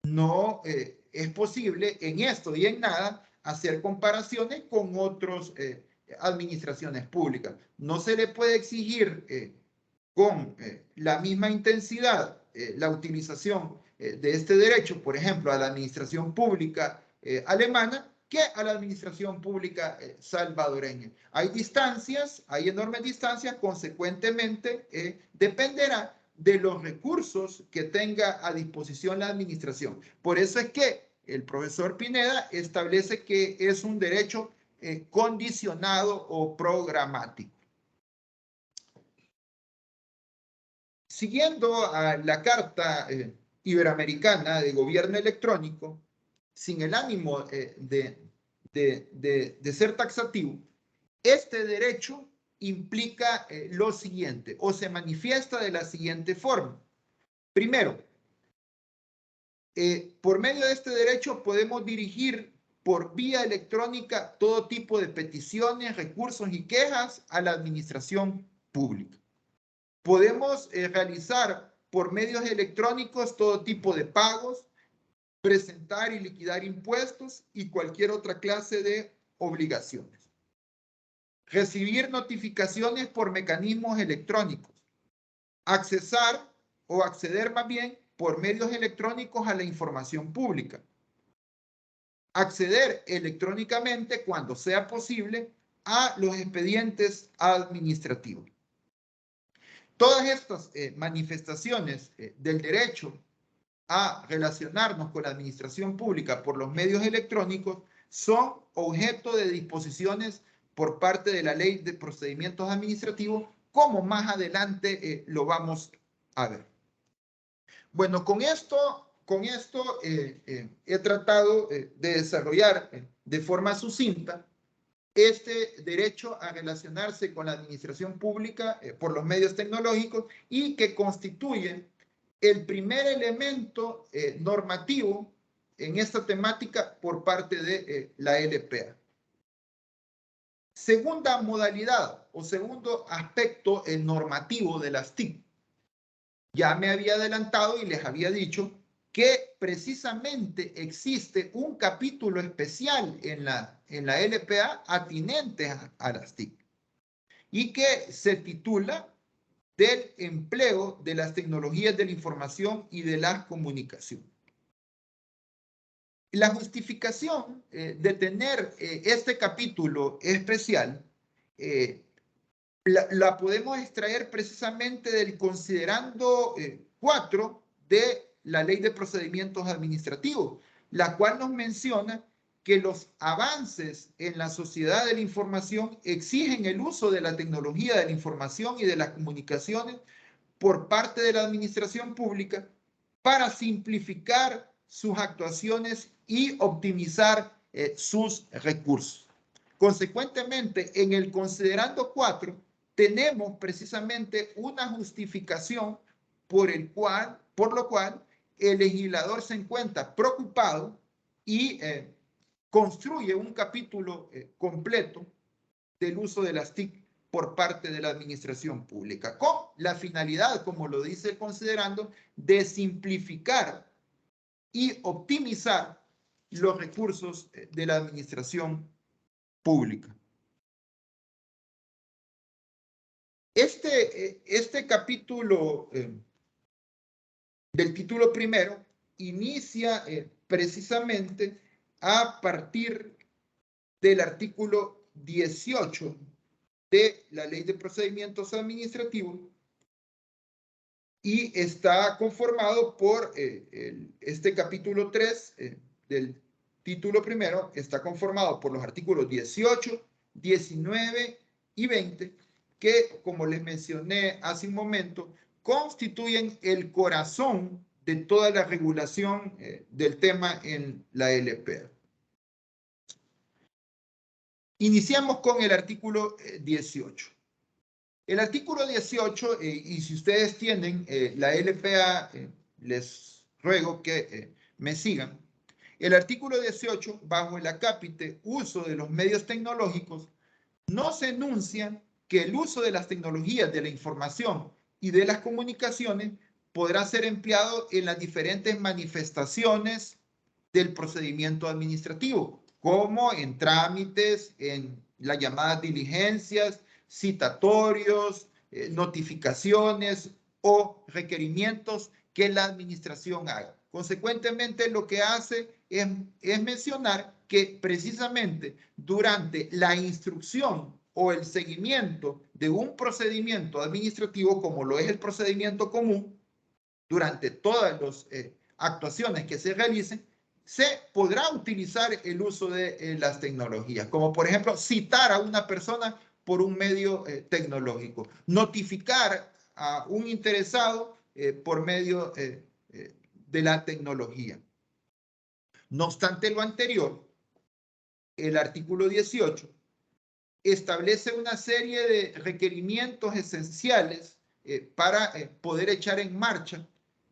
No es posible en esto y en nada hacer comparaciones con otras administraciones públicas. No se le puede exigir con la misma intensidad la utilización de este derecho, por ejemplo, a la administración pública alemana, que a la administración pública salvadoreña. Hay distancias, hay enormes distancias, consecuentemente dependerá de los recursos que tenga a disposición la administración. Por eso es que el profesor Pineda establece que es un derecho condicionado o programático. Siguiendo a la Carta Iberoamericana de Gobierno Electrónico, sin el ánimo de ser taxativo, este derecho implica lo siguiente, o se manifiesta de la siguiente forma. Primero, por medio de este derecho podemos dirigir por vía electrónica todo tipo de peticiones, recursos y quejas a la administración pública. Podemos realizar por medios electrónicos todo tipo de pagos, presentar y liquidar impuestos y cualquier otra clase de obligaciones. Recibir notificaciones por mecanismos electrónicos. Accesar o acceder más bien por medios electrónicos a la información pública. Acceder electrónicamente cuando sea posible a los expedientes administrativos. Todas estas manifestaciones del derecho a relacionarnos con la administración pública por los medios electrónicos son objeto de disposiciones por parte de la Ley de Procedimientos Administrativos, como más adelante lo vamos a ver. Bueno, con esto con esto he tratado de desarrollar de forma sucinta este derecho a relacionarse con la administración pública por los medios tecnológicos y que constituye el primer elemento normativo en esta temática por parte de la LPA. Segunda modalidad o segundo aspecto normativo de las TIC. Ya me había adelantado y les había dicho que precisamente existe un capítulo especial en la LPA atinente a las TIC y que se titula del empleo de las tecnologías de la información y de la comunicación. La justificación de tener este capítulo especial la podemos extraer precisamente del considerando 4 de la Ley de Procedimientos Administrativos, la cual nos menciona que los avances en la sociedad de la información exigen el uso de la tecnología de la información y de las comunicaciones por parte de la administración pública para simplificar sus actuaciones y optimizar sus recursos. Consecuentemente, en el considerando 4, tenemos precisamente una justificación por lo cual el legislador se encuentra preocupado y construye un capítulo completo del uso de las TIC por parte de la administración pública, con la finalidad, como lo dice el considerando, de simplificar y optimizar los recursos de la administración pública. Este capítulo del título primero inicia precisamente a partir del artículo 18 de la Ley de Procedimientos Administrativos y está conformado por este capítulo 3 del título primero, está conformado por los artículos 18, 19 y 20, que, como les mencioné hace un momento, constituyen el corazón de toda la regulación del tema en la LPA. Iniciamos con el artículo 18. El artículo 18, y si ustedes tienen la LPA, les ruego que me sigan. El artículo 18, bajo el acápite uso de los medios tecnológicos, nos enuncia que el uso de las tecnologías de la información y de las comunicaciones podrá ser empleado en las diferentes manifestaciones del procedimiento administrativo, como en trámites, en las llamadas diligencias, citatorios, notificaciones o requerimientos que la administración haga. Consecuentemente, lo que hace es mencionar que precisamente durante la instrucción o el seguimiento de un procedimiento administrativo, como lo es el procedimiento común, durante todas las actuaciones que se realicen, se podrá utilizar el uso de las tecnologías, como por ejemplo citar a una persona por un medio tecnológico, notificar a un interesado por medio de la tecnología. No obstante lo anterior, el artículo 18 establece una serie de requerimientos esenciales para poder echar en marcha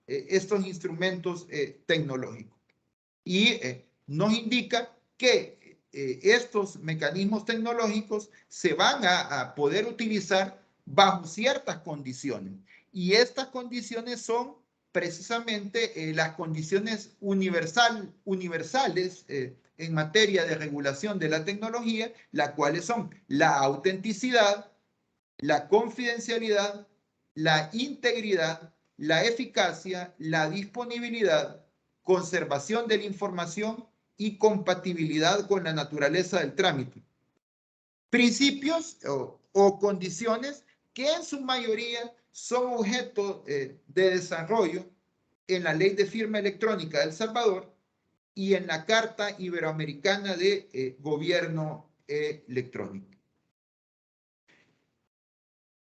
estos instrumentos tecnológicos. Y nos indica que estos mecanismos tecnológicos se van a poder utilizar bajo ciertas condiciones. Y estas condiciones son precisamente las condiciones universales en materia de regulación de la tecnología, las cuales son la autenticidad, la confidencialidad, la integridad, la eficacia, la disponibilidad, conservación de la información y compatibilidad con la naturaleza del trámite. Principios o condiciones que en su mayoría son objeto de desarrollo en la Ley de Firma Electrónica de El Salvador y en la Carta Iberoamericana de Gobierno Electrónico.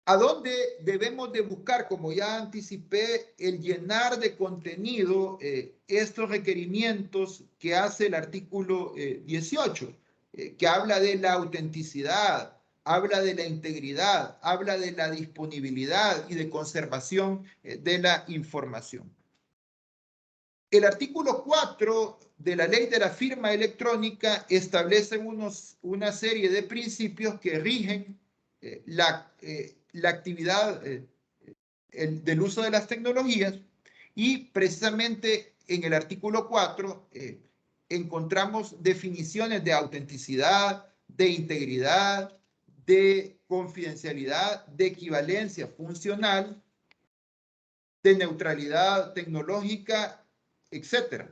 ¿A dónde debemos de buscar, como ya anticipé, el llenar de contenido estos requerimientos que hace el artículo 18, que habla de la autenticidad, habla de la integridad, habla de la disponibilidad y de conservación de la información? El artículo 4 de la ley de la firma electrónica establece una serie de principios que rigen la actividad del uso de las tecnologías, y precisamente en el artículo 4 encontramos definiciones de autenticidad, de integridad, de confidencialidad, de equivalencia funcional, de neutralidad tecnológica, etcétera.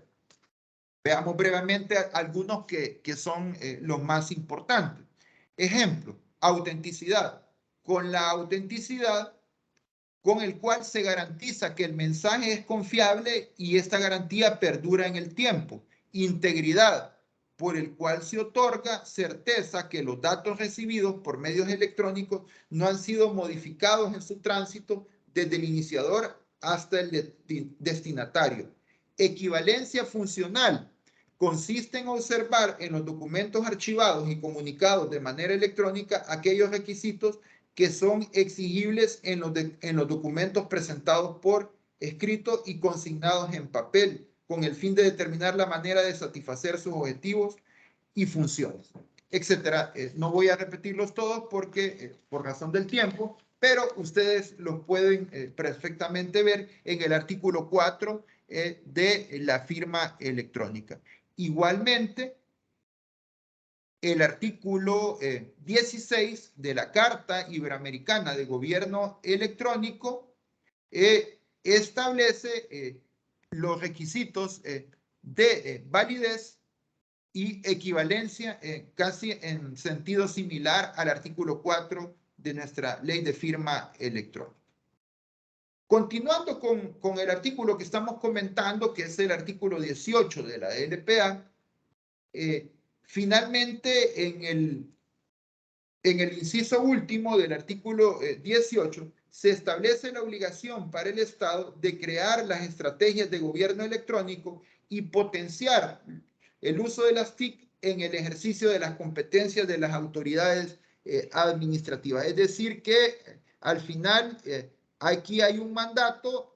Veamos brevemente algunos que son los más importantes. Ejemplo, autenticidad. Con la autenticidad, con el cual se garantiza que el mensaje es confiable y esta garantía perdura en el tiempo. Integridad, por el cual se otorga certeza que los datos recibidos por medios electrónicos no han sido modificados en su tránsito desde el iniciador hasta el destinatario. Equivalencia funcional. Consiste en observar en los documentos archivados y comunicados de manera electrónica aquellos requisitos que son exigibles en los documentos presentados por escrito y consignados en papel, con el fin de determinar la manera de satisfacer sus objetivos y funciones, etcétera. No voy a repetirlos todos porque por razón del tiempo, pero ustedes los pueden perfectamente ver en el artículo 4 de la firma electrónica. Igualmente, el artículo 16 de la Carta Iberoamericana de Gobierno Electrónico establece los requisitos de validez y equivalencia casi en sentido similar al artículo 4 de nuestra ley de firma electrónica. Continuando con el artículo que estamos comentando, que es el artículo 18 de la LPA, finalmente en el inciso último del artículo 18 se establece la obligación para el Estado de crear las estrategias de gobierno electrónico y potenciar el uso de las TIC en el ejercicio de las competencias de las autoridades administrativas. Es decir, que al final aquí hay un mandato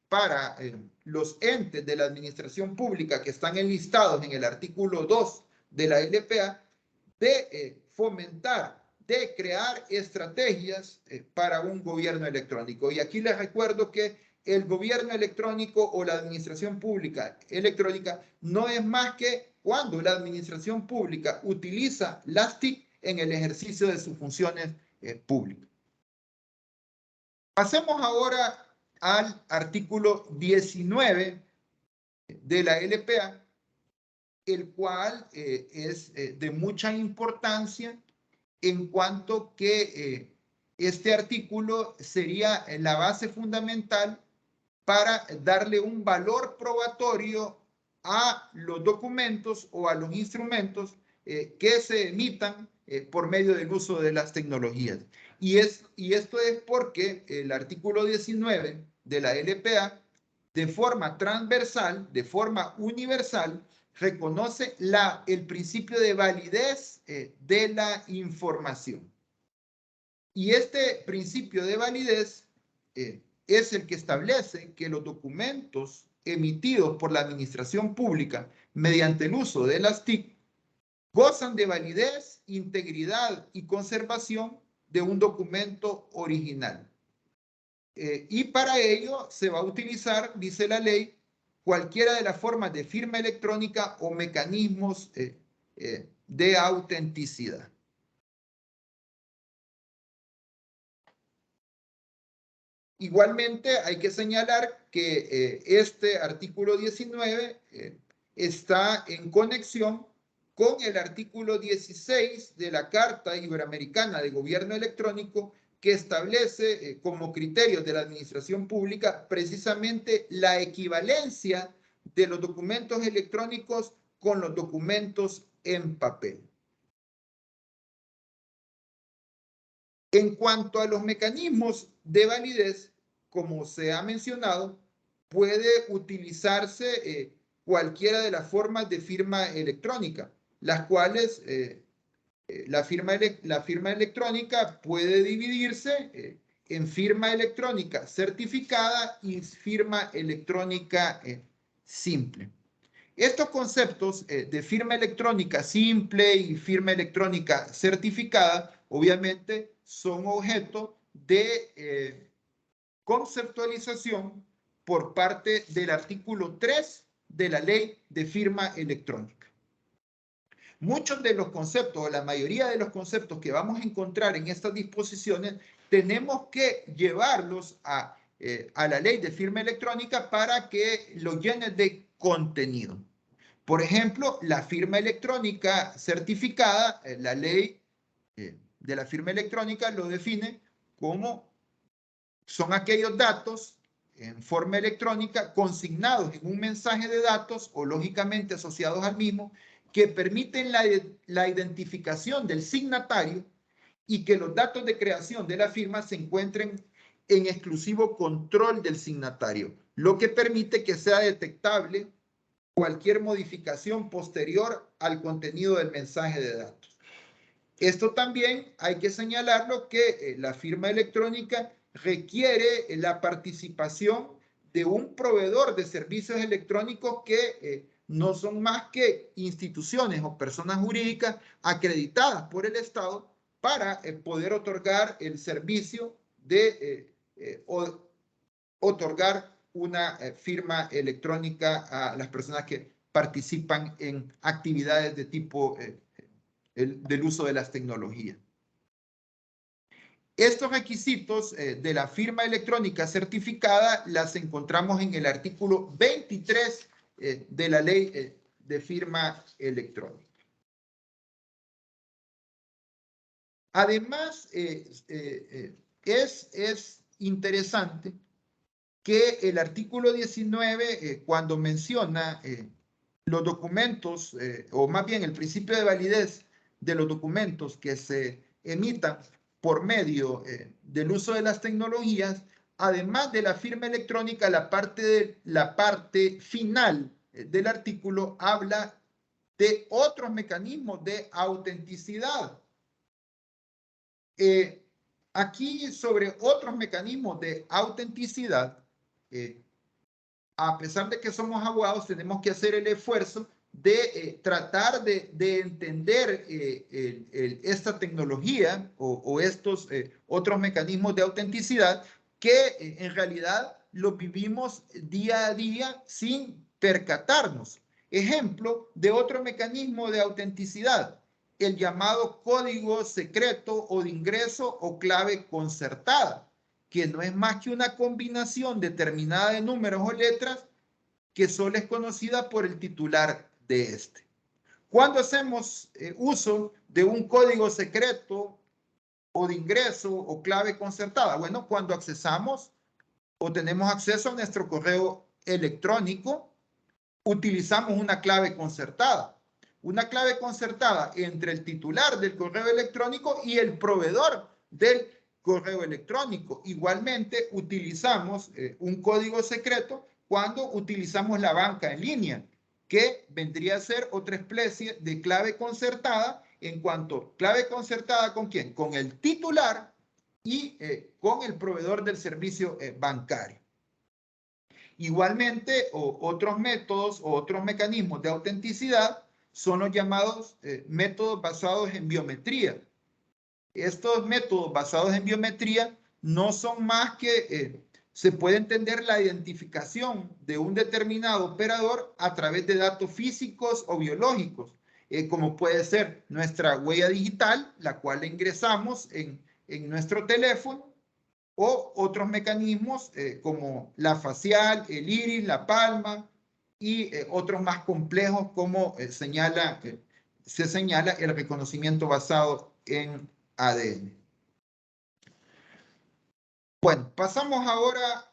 para los entes de la administración pública que están enlistados en el artículo 2 de la LPA de fomentar, de crear estrategias para un gobierno electrónico. Y aquí les recuerdo que el gobierno electrónico o la administración pública electrónica no es más que cuando la administración pública utiliza las TIC en el ejercicio de sus funciones públicas. Pasemos ahora al artículo 19 de la LPA, el cual es de mucha importancia en cuanto que este artículo sería la base fundamental para darle un valor probatorio a los documentos o a los instrumentos que se emitan por medio del uso de las tecnologías. Y esto es porque el artículo 19 de la LPA, de forma transversal, de forma universal, reconoce el principio de validez de la información. Y este principio de validez es el que establece que los documentos emitidos por la administración pública mediante el uso de las TIC gozan de validez, integridad y conservación de un documento original. Y para ello se va a utilizar, dice la ley, cualquiera de las formas de firma electrónica o mecanismos de autenticidad. Igualmente hay que señalar que este artículo 19 está en conexión con el artículo 16 de la Carta Iberoamericana de Gobierno Electrónico, que establece como criterios de la administración pública precisamente la equivalencia de los documentos electrónicos con los documentos en papel. En cuanto a los mecanismos de validez, como se ha mencionado, puede utilizarse cualquiera de las formas de firma electrónica, las cuales la firma electrónica puede dividirse en firma electrónica certificada y firma electrónica simple. Estos conceptos de firma electrónica simple y firma electrónica certificada, obviamente, son objeto de conceptualización por parte del artículo 3 de la Ley de Firma Electrónica. Muchos de los conceptos, o la mayoría de los conceptos que vamos a encontrar en estas disposiciones, tenemos que llevarlos a la Ley de Firma Electrónica para que lo llene de contenido. Por ejemplo, la firma electrónica certificada, la ley de la firma electrónica lo define como son aquellos datos en forma electrónica consignados en un mensaje de datos o lógicamente asociados al mismo que permiten la identificación del signatario y que los datos de creación de la firma se encuentren en exclusivo control del signatario, lo que permite que sea detectable cualquier modificación posterior al contenido del mensaje de datos. Esto también hay que señalarlo que la firma electrónica requiere la participación de un proveedor de servicios electrónicos que no son más que instituciones o personas jurídicas acreditadas por el Estado para poder otorgar el servicio de otorgar una firma electrónica a las personas que participan en actividades de tipo del uso de las tecnologías. Estos requisitos de la firma electrónica certificada las encontramos en el artículo 23 de la Ley de Firma Electrónica. Además, es interesante que el artículo 19, cuando menciona los documentos, o más bien el principio de validez de los documentos que se emitan por medio del uso de las tecnologías, además de la firma electrónica, la parte final del artículo habla de otros mecanismos de autenticidad. Aquí sobre otros mecanismos de autenticidad, a pesar de que somos abogados, tenemos que hacer el esfuerzo de tratar de entender esta tecnología o estos otros mecanismos de autenticidad que en realidad los vivimos día a día sin percatarnos. Ejemplo de otro mecanismo de autenticidad, el llamado código secreto o de ingreso o clave concertada, que no es más que una combinación determinada de números o letras que solo es conocida por el titular de este. Cuando hacemos uso de un código secreto o de ingreso o clave concertada, bueno, cuando accesamos o tenemos acceso a nuestro correo electrónico, utilizamos una clave concertada. Una clave concertada entre el titular del correo electrónico y el proveedor del correo electrónico. Igualmente, utilizamos un código secreto cuando utilizamos la banca en línea, que vendría a ser otra especie de clave concertada en cuanto clave concertada ¿con quién? Con el titular y con el proveedor del servicio bancario. Igualmente, otros métodos o otros mecanismos de autenticidad son los llamados métodos basados en biometría. Estos métodos basados en biometría no son más que se puede entender la identificación de un determinado operador a través de datos físicos o biológicos, como puede ser nuestra huella digital, la cual ingresamos en nuestro teléfono, o otros mecanismos como la facial, el iris, la palma y otros más complejos como se señala el reconocimiento basado en ADN. Bueno, pasamos ahora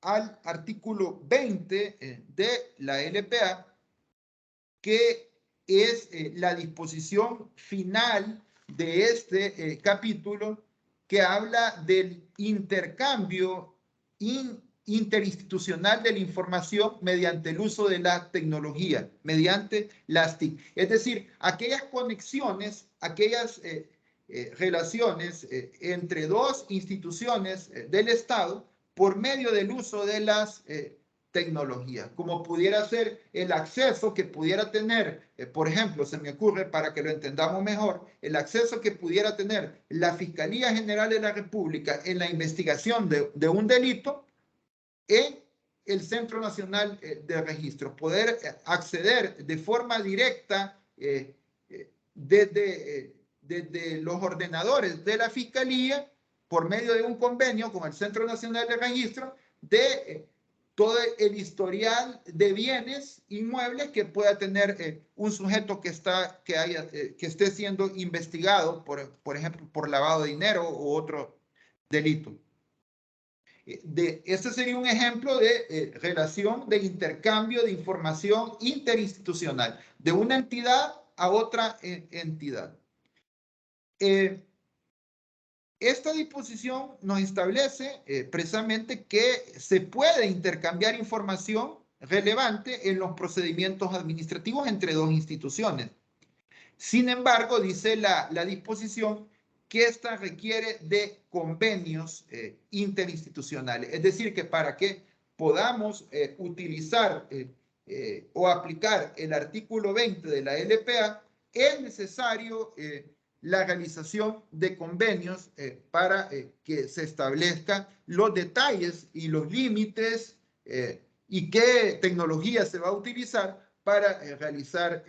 al artículo 20 de la LPA, que es la disposición final de este capítulo, que habla del intercambio interinstitucional de la información mediante el uso de la tecnología, mediante las TIC. Es decir, aquellas conexiones, aquellas relaciones entre dos instituciones del Estado por medio del uso de las tecnologías, como pudiera ser el acceso que pudiera tener, por ejemplo, se me ocurre para que lo entendamos mejor, el acceso que pudiera tener la Fiscalía General de la República en la investigación de un delito en el Centro Nacional de Registros, poder acceder de forma directa desde los ordenadores de la Fiscalía por medio de un convenio con el Centro Nacional de Registros de todo el historial de bienes inmuebles que pueda tener un sujeto que esté siendo investigado, por ejemplo, por lavado de dinero u otro delito. Este sería un ejemplo de relación de intercambio de información interinstitucional de una entidad a otra entidad. Esta disposición nos establece precisamente que se puede intercambiar información relevante en los procedimientos administrativos entre dos instituciones. Sin embargo, dice la disposición que esta requiere de convenios interinstitucionales. Es decir, que para que podamos utilizar o aplicar el artículo 20 de la LPA, es necesario la realización de convenios para que se establezcan los detalles y los límites y qué tecnología se va a utilizar para realizar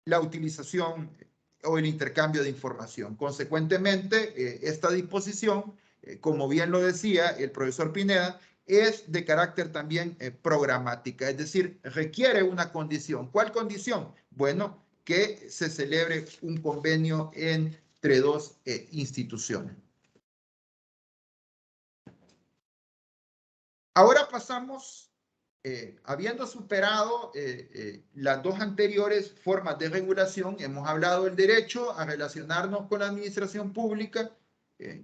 la utilización o el intercambio de información. Consecuentemente, esta disposición, como bien lo decía el profesor Pineda, es de carácter también programática, es decir, requiere una condición. ¿Cuál condición? Bueno, que se celebre un convenio entre dos instituciones. Ahora pasamos, habiendo superado las dos anteriores formas de regulación, hemos hablado del derecho a relacionarnos con la administración pública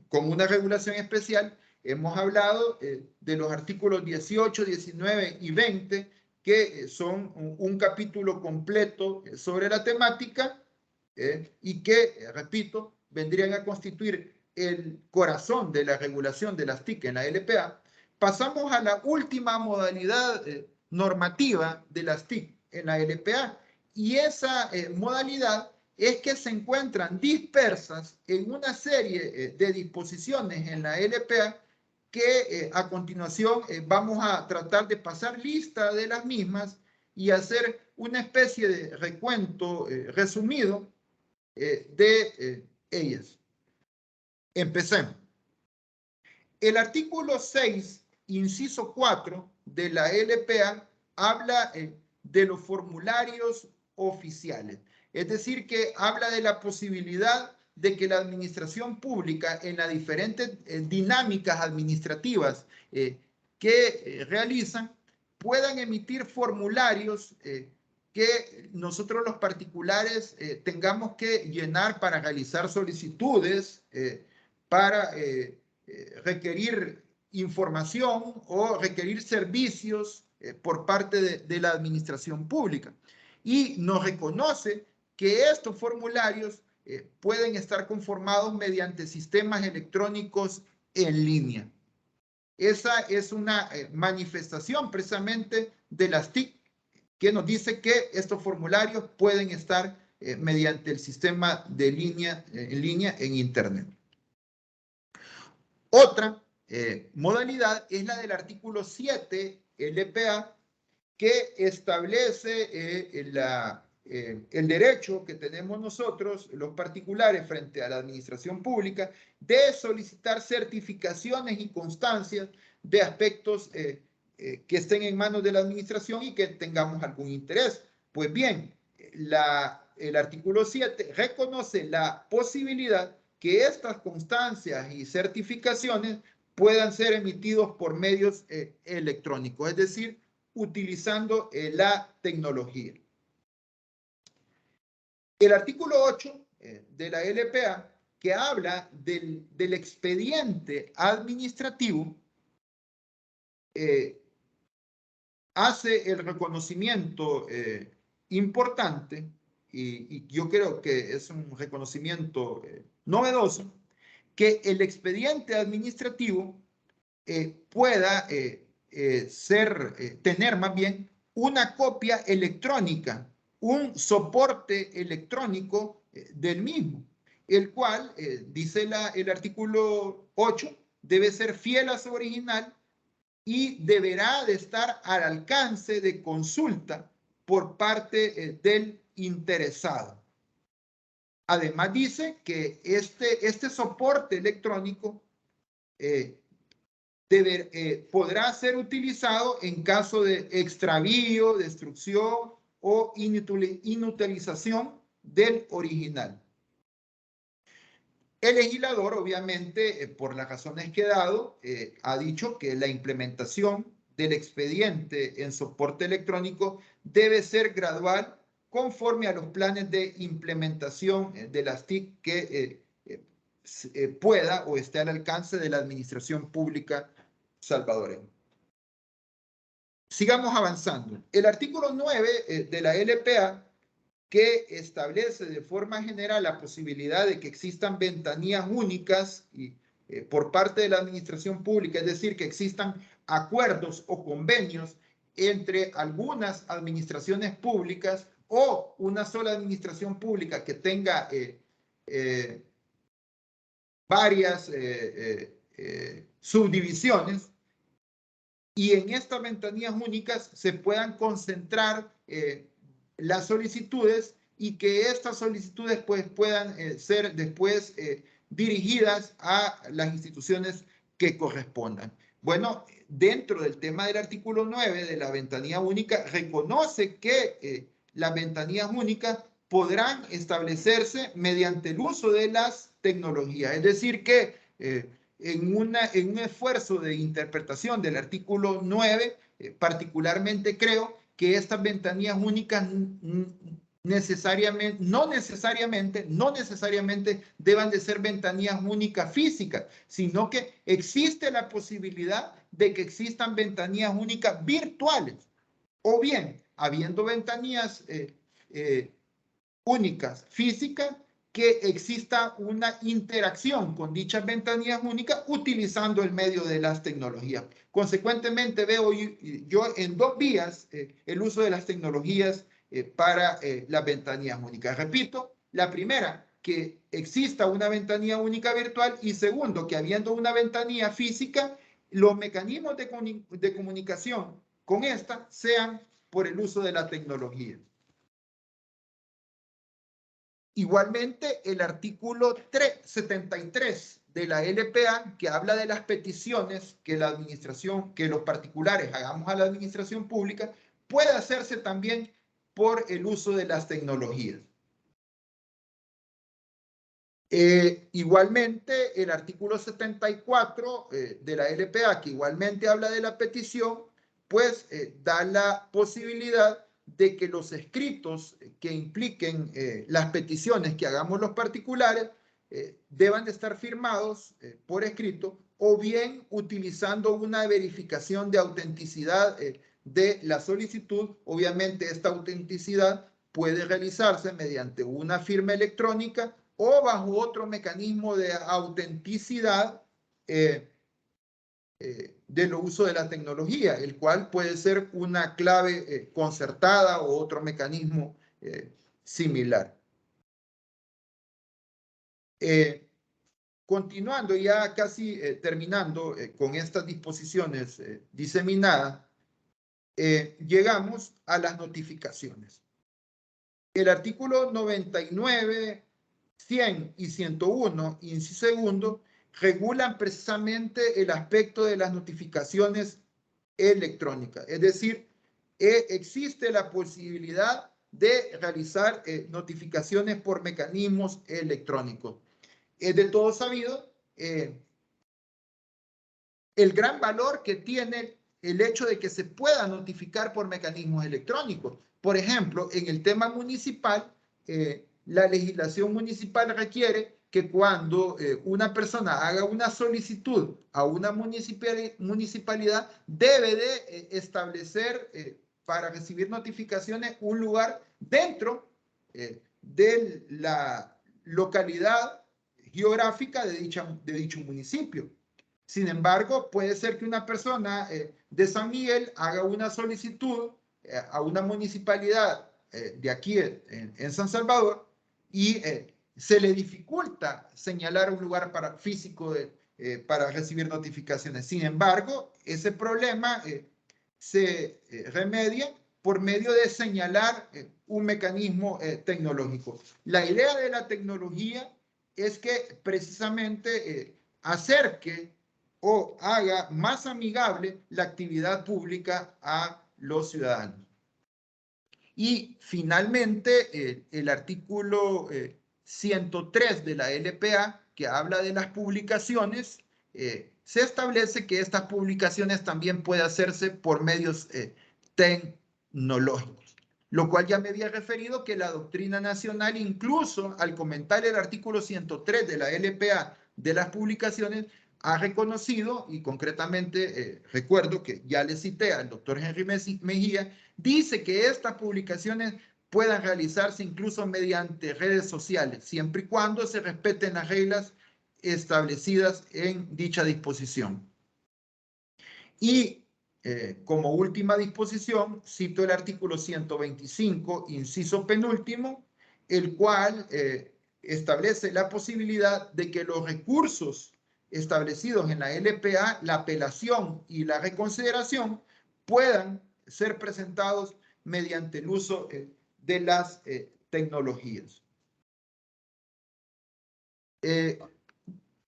con una regulación especial, hemos hablado de los artículos 18, 19 y 20, que son un capítulo completo sobre la temática y que, repito, vendrían a constituir el corazón de la regulación de las TIC en la LPA. Pasamos a la última modalidad normativa de las TIC en la LPA y esa modalidad es que se encuentran dispersas en una serie de disposiciones en la LPA que a continuación vamos a tratar de pasar lista de las mismas y hacer una especie de recuento resumido de ellas. Empecemos. El artículo 6, inciso 4 de la LPA habla de los formularios oficiales. Es decir, que habla de la posibilidad de que la administración pública en las diferentes dinámicas administrativas que realizan puedan emitir formularios que nosotros los particulares tengamos que llenar para realizar solicitudes, para requerir información o requerir servicios por parte de la administración pública. Y nos reconoce que estos formularios pueden estar conformados mediante sistemas electrónicos en línea. Esa es una manifestación precisamente de las TIC que nos dice que estos formularios pueden estar mediante el sistema de línea, en línea en Internet. Otra modalidad es la del artículo 7 LPA, que establece el derecho que tenemos nosotros, los particulares, frente a la administración pública, de solicitar certificaciones y constancias de aspectos que estén en manos de la administración y que tengamos algún interés. Pues bien, el artículo 7 reconoce la posibilidad que estas constancias y certificaciones puedan ser emitidos por medios electrónicos, es decir, utilizando la tecnología. El artículo 8 de la LPA que habla del expediente administrativo, hace el reconocimiento importante, y yo creo que es un reconocimiento novedoso, que el expediente administrativo pueda tener más bien una copia electrónica, un soporte electrónico del mismo, el cual, dice el artículo 8, debe ser fiel a su original y deberá de estar al alcance de consulta por parte del interesado. Además dice que este soporte electrónico podrá ser utilizado en caso de extravío, destrucción o inutilización del original. El legislador, obviamente, por las razones que he dado, ha dicho que la implementación del expediente en soporte electrónico debe ser gradual conforme a los planes de implementación de las TIC que pueda o esté al alcance de la administración pública salvadoreña. Sigamos avanzando. El artículo 9 de la LPA, que establece de forma general la posibilidad de que existan ventanillas únicas por parte de la administración pública, es decir, que existan acuerdos o convenios entre algunas administraciones públicas o una sola administración pública que tenga varias subdivisiones, y en estas ventanillas únicas se puedan concentrar las solicitudes y que estas solicitudes pues, puedan ser después dirigidas a las instituciones que correspondan. Bueno, dentro del tema del artículo 9 de la ventanilla única, reconoce que las ventanillas únicas podrán establecerse mediante el uso de las tecnologías. Es decir, que en un esfuerzo de interpretación del artículo 9, particularmente creo que estas ventanillas únicas no necesariamente deban de ser ventanillas únicas físicas, sino que existe la posibilidad de que existan ventanillas únicas virtuales, o bien, habiendo ventanillas únicas físicas, que exista una interacción con dichas ventanillas únicas utilizando el medio de las tecnologías. Consecuentemente, veo yo en dos vías el uso de las tecnologías para las ventanillas únicas. Repito, la primera, que exista una ventanilla única virtual, y segundo, que habiendo una ventanilla física, los mecanismos de comunicación con esta sean por el uso de la tecnología. Igualmente, el artículo 73 de la LPA, que habla de las peticiones que la administración, que los particulares hagamos a la administración pública, puede hacerse también por el uso de las tecnologías. Igualmente, el artículo 74 de la LPA, que igualmente habla de la petición, pues da la posibilidad de que los escritos que impliquen las peticiones que hagamos los particulares deban de estar firmados por escrito, o bien utilizando una verificación de autenticidad de la solicitud. Obviamente esta autenticidad puede realizarse mediante una firma electrónica o bajo otro mecanismo de autenticidad del uso de la tecnología, el cual puede ser una clave concertada o otro mecanismo similar. Continuando, ya casi terminando con estas disposiciones diseminadas, llegamos a las notificaciones. El artículo 99, 100 y 101, inciso segundo, regulan precisamente el aspecto de las notificaciones electrónicas. Es decir, existe la posibilidad de realizar notificaciones por mecanismos electrónicos. Es de todo sabido el gran valor que tiene el hecho de que se pueda notificar por mecanismos electrónicos. Por ejemplo, en el tema municipal, la legislación municipal requiere que cuando una persona haga una solicitud a una municipalidad, debe de establecer para recibir notificaciones un lugar dentro de la localidad geográfica de dicho municipio. Sin embargo, puede ser que una persona de San Miguel haga una solicitud a una municipalidad de aquí en San Salvador y se le dificulta señalar un lugar físico para recibir notificaciones. Sin embargo, ese problema se remedia por medio de señalar un mecanismo tecnológico. La idea de la tecnología es que precisamente acerque o haga más amigable la actividad pública a los ciudadanos. Y finalmente, el artículo 103 de la LPA, que habla de las publicaciones, se establece que estas publicaciones también pueden hacerse por medios tecnológicos, lo cual ya me había referido que la doctrina nacional, incluso al comentar el artículo 103 de la LPA de las publicaciones, ha reconocido, y concretamente recuerdo que ya le cité al doctor Henry Mejía, dice que estas publicaciones puedan realizarse incluso mediante redes sociales, siempre y cuando se respeten las reglas establecidas en dicha disposición. Y como última disposición, cito el artículo 125, inciso penúltimo, el cual establece la posibilidad de que los recursos establecidos en la LPA, la apelación y la reconsideración, puedan ser presentados mediante el uso de las tecnologías.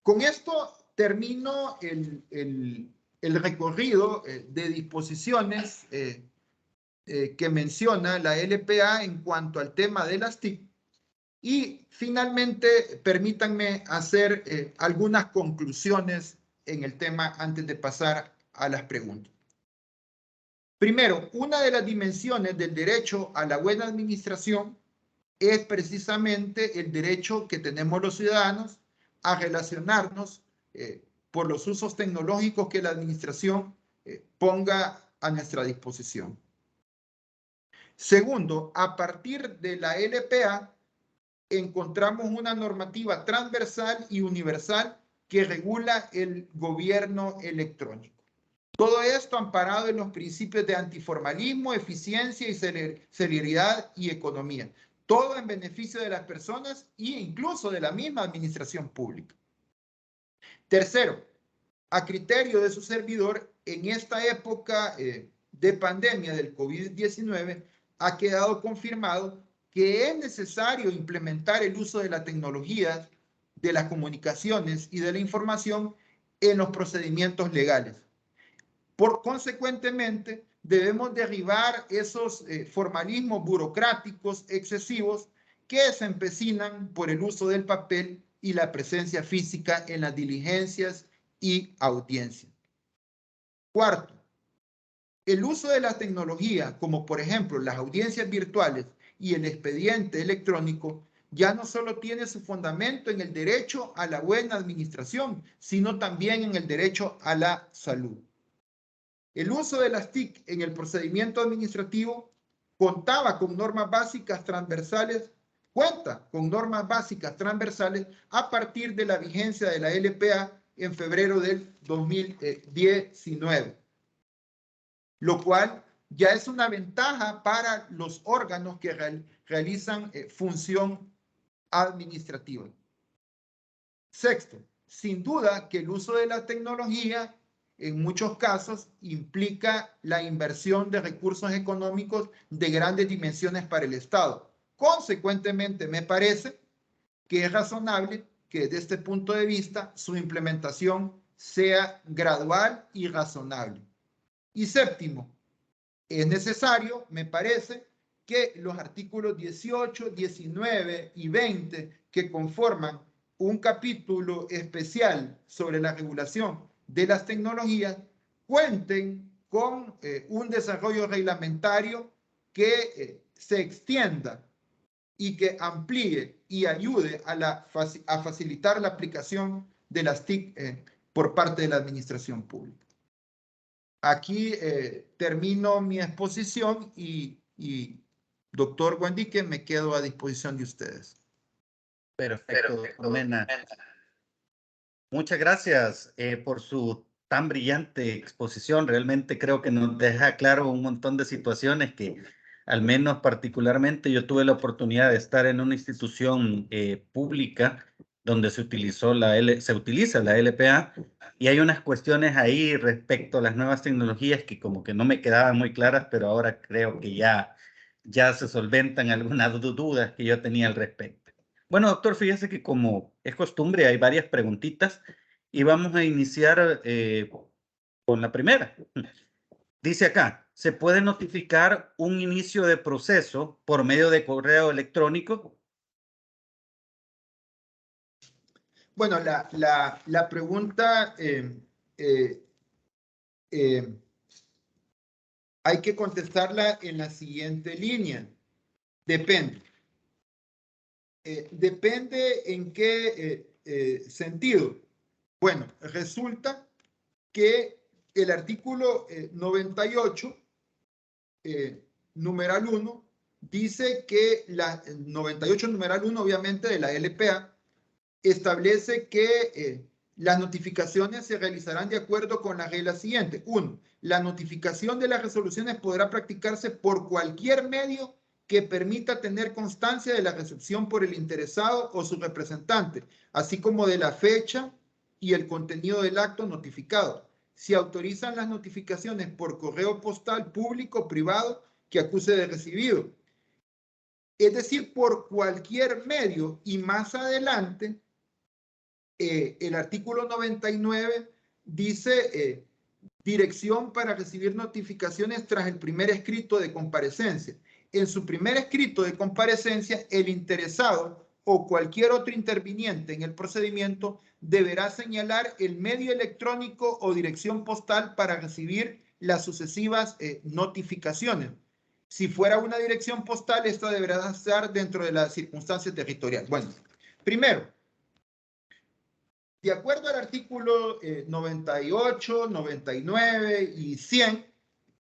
Con esto termino el recorrido de disposiciones que menciona la LPA en cuanto al tema de las TIC. Y finalmente, permítanme hacer algunas conclusiones en el tema antes de pasar a las preguntas. Primero, una de las dimensiones del derecho a la buena administración es precisamente el derecho que tenemos los ciudadanos a relacionarnos por los usos tecnológicos que la administración ponga a nuestra disposición. Segundo, a partir de la LPA encontramos una normativa transversal y universal que regula el gobierno electrónico. Todo esto amparado en los principios de antiformalismo, eficiencia y celeridad y economía. Todo en beneficio de las personas e incluso de la misma administración pública. Tercero, a criterio de su servidor, en esta época de pandemia del COVID-19, ha quedado confirmado que es necesario implementar el uso de la tecnología, de las comunicaciones y de la información en los procedimientos legales. Consecuentemente, debemos derribar esos formalismos burocráticos excesivos que se empecinan por el uso del papel y la presencia física en las diligencias y audiencias. Cuarto, el uso de la tecnología, como por ejemplo las audiencias virtuales y el expediente electrónico, ya no solo tiene su fundamento en el derecho a la buena administración, sino también en el derecho a la salud. El uso de las TIC en el procedimiento administrativo cuenta con normas básicas transversales a partir de la vigencia de la LPA en febrero del 2019, lo cual ya es una ventaja para los órganos que realizan función administrativa. Sexto, sin duda que el uso de la tecnología en muchos casos implica la inversión de recursos económicos de grandes dimensiones para el Estado. Consecuentemente, me parece que es razonable que desde este punto de vista su implementación sea gradual y razonable. Y séptimo, es necesario, me parece, que los artículos 18, 19 y 20 que conforman un capítulo especial sobre la regulación de las tecnologías cuenten con un desarrollo reglamentario que se extienda y que amplíe y ayude a facilitar la aplicación de las TIC por parte de la administración pública. Aquí termino mi exposición y doctor Guandique, me quedo a disposición de ustedes. Perfecto, doctor Mena. Muchas gracias por su tan brillante exposición. Realmente creo que nos deja claro un montón de situaciones que, al menos particularmente, yo tuve la oportunidad de estar en una institución pública donde se utiliza la LPA, y hay unas cuestiones ahí respecto a las nuevas tecnologías que como que no me quedaban muy claras, pero ahora creo que ya se solventan algunas dudas que yo tenía al respecto. Bueno, doctor, fíjese que como es costumbre, hay varias preguntitas y vamos a iniciar con la primera. Dice acá, ¿se puede notificar un inicio de proceso por medio de correo electrónico? Bueno, la pregunta hay que contestarla en la siguiente línea. Depende. Depende en qué sentido. Bueno, resulta que el artículo 98, numeral 1, dice que la 98, numeral 1, obviamente, de la LPA, establece que las notificaciones se realizarán de acuerdo con la regla siguiente. 1. La notificación de las resoluciones podrá practicarse por cualquier medio que permita tener constancia de la recepción por el interesado o su representante, así como de la fecha y el contenido del acto notificado. Se autorizan las notificaciones por correo postal público o privado que acuse de recibido. Es decir, por cualquier medio, y más adelante el artículo 99 dice dirección para recibir notificaciones tras el primer escrito de comparecencia. En su primer escrito de comparecencia, el interesado o cualquier otro interviniente en el procedimiento deberá señalar el medio electrónico o dirección postal para recibir las sucesivas notificaciones. Si fuera una dirección postal, esta deberá estar dentro de las circunstancias territoriales. Bueno, primero, de acuerdo al artículo 98, 99 y 100,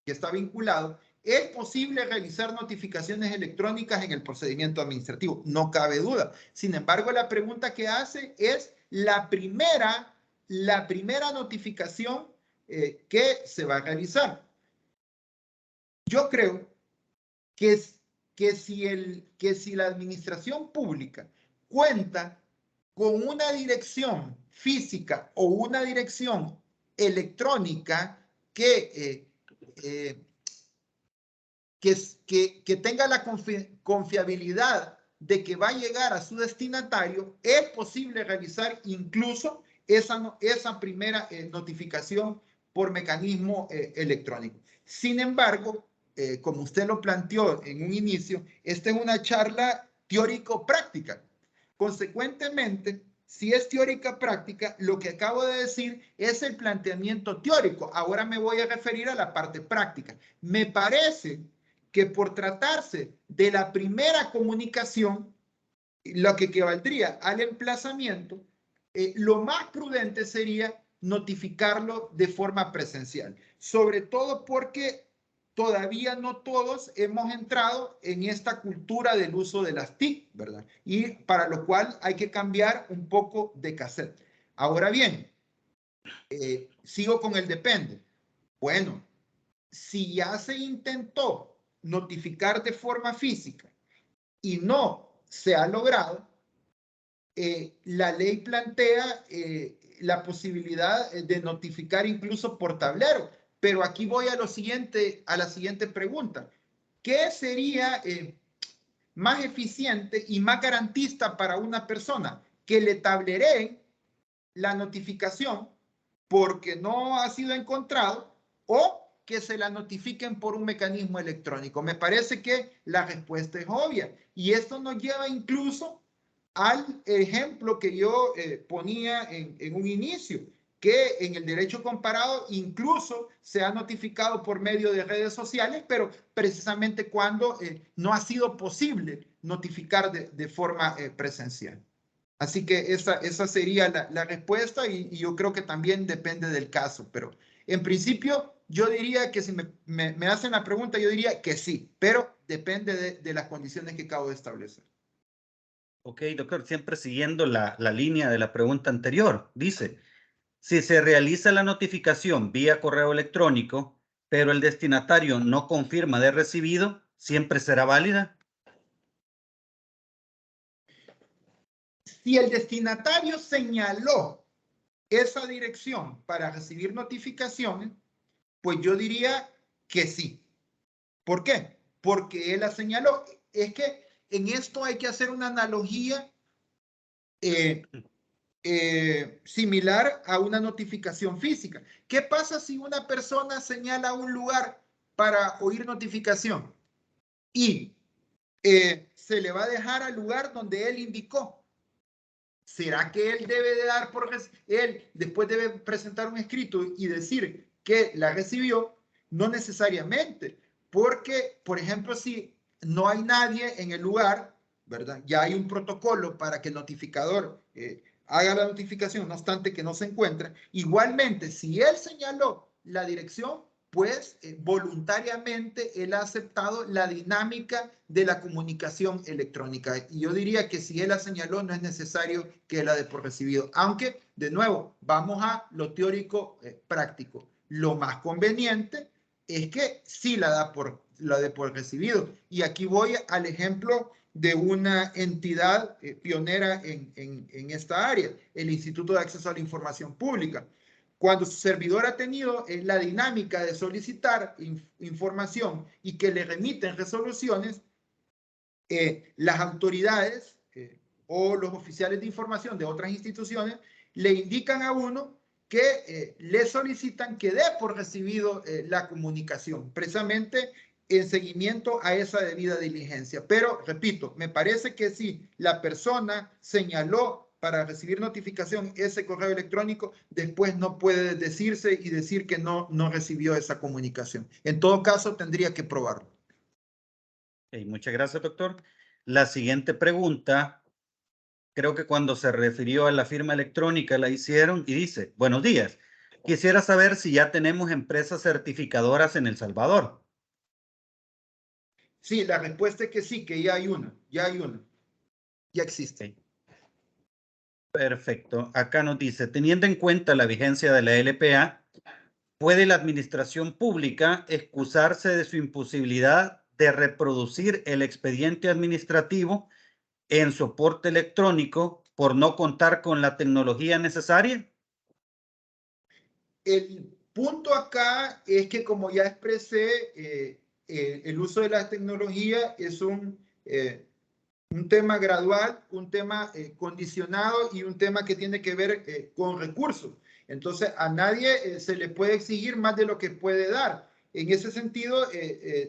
que está vinculado, es posible realizar notificaciones electrónicas en el procedimiento administrativo, no cabe duda. Sin embargo, la pregunta que hace es la primera notificación que se va a realizar. Yo creo que si la administración pública cuenta con una dirección física o una dirección electrónica que tenga la confiabilidad de que va a llegar a su destinatario, es posible realizar incluso esa primera notificación por mecanismo electrónico. Sin embargo, como usted lo planteó en un inicio, esta es una charla teórico-práctica. Consecuentemente, si es teórica práctica, lo que acabo de decir es el planteamiento teórico. Ahora me voy a referir a la parte práctica. Me parece que por tratarse de la primera comunicación, lo que equivaldría al emplazamiento, lo más prudente sería notificarlo de forma presencial, sobre todo porque todavía no todos hemos entrado en esta cultura del uso de las TIC, ¿verdad? Y para lo cual hay que cambiar un poco de cassette. Ahora bien, sigo con el depende. Bueno, si ya se intentó notificar de forma física y no se ha logrado, la ley plantea la posibilidad de notificar incluso por tablero. Pero aquí voy a la siguiente pregunta. ¿Qué sería más eficiente y más garantista para una persona? Que le tablereen la notificación porque no ha sido encontrado, o que se la notifiquen por un mecanismo electrónico. Me parece que la respuesta es obvia, y esto nos lleva incluso al ejemplo que yo ponía en un inicio. que en el derecho comparado incluso se ha notificado por medio de redes sociales, pero precisamente cuando no ha sido posible notificar de forma presencial. Así que esa sería la respuesta y yo creo que también depende del caso, pero en principio yo diría que si me hacen la pregunta, yo diría que sí, pero depende de las condiciones que acabo de establecer. Ok, doctor, siempre siguiendo la línea de la pregunta anterior, dice, si se realiza la notificación vía correo electrónico, pero el destinatario no confirma de recibido, ¿siempre será válida? Si el destinatario señaló esa dirección para recibir notificaciones, pues yo diría que sí. ¿Por qué? Porque él la señaló. Es que en esto hay que hacer una analogía similar a una notificación física. ¿Qué pasa si una persona señala un lugar para oír notificación y se le va a dejar al lugar donde él indicó? ¿Será que él debe de dar él después debe presentar un escrito y decir que la recibió? No necesariamente, porque, por ejemplo, si no hay nadie en el lugar, ¿verdad? Ya hay un protocolo para que el notificador haga la notificación, no obstante que no se encuentra. Igualmente, si él señaló la dirección, pues voluntariamente él ha aceptado la dinámica de la comunicación electrónica. Y yo diría que si él la señaló, no es necesario que la dé por recibido. Aunque, de nuevo, vamos a lo teórico práctico. Lo más conveniente es que sí la dé por recibido. Y aquí voy al ejemplo de una entidad pionera en esta área, el Instituto de Acceso a la Información Pública. Cuando su servidor ha tenido la dinámica de solicitar información y que le remiten resoluciones, las autoridades o los oficiales de información de otras instituciones le indican a uno que le solicitan que dé por recibido la comunicación, precisamente en seguimiento a esa debida diligencia. Pero, repito, me parece que si la persona señaló para recibir notificación ese correo electrónico, después no puede decirse y decir que no recibió esa comunicación. En todo caso, tendría que probarlo. Okay, muchas gracias, doctor. La siguiente pregunta, creo que cuando se refirió a la firma electrónica la hicieron y dice, buenos días, quisiera saber si ya tenemos empresas certificadoras en El Salvador. Sí, la respuesta es que sí, que ya hay una, ya existe. Okay. Perfecto. Acá nos dice, teniendo en cuenta la vigencia de la LPA, ¿puede la administración pública excusarse de su imposibilidad de reproducir el expediente administrativo en soporte electrónico por no contar con la tecnología necesaria? El punto acá es que, como ya expresé, el uso de la tecnología es un tema gradual, un tema condicionado y un tema que tiene que ver con recursos. Entonces, a nadie se le puede exigir más de lo que puede dar. En ese sentido,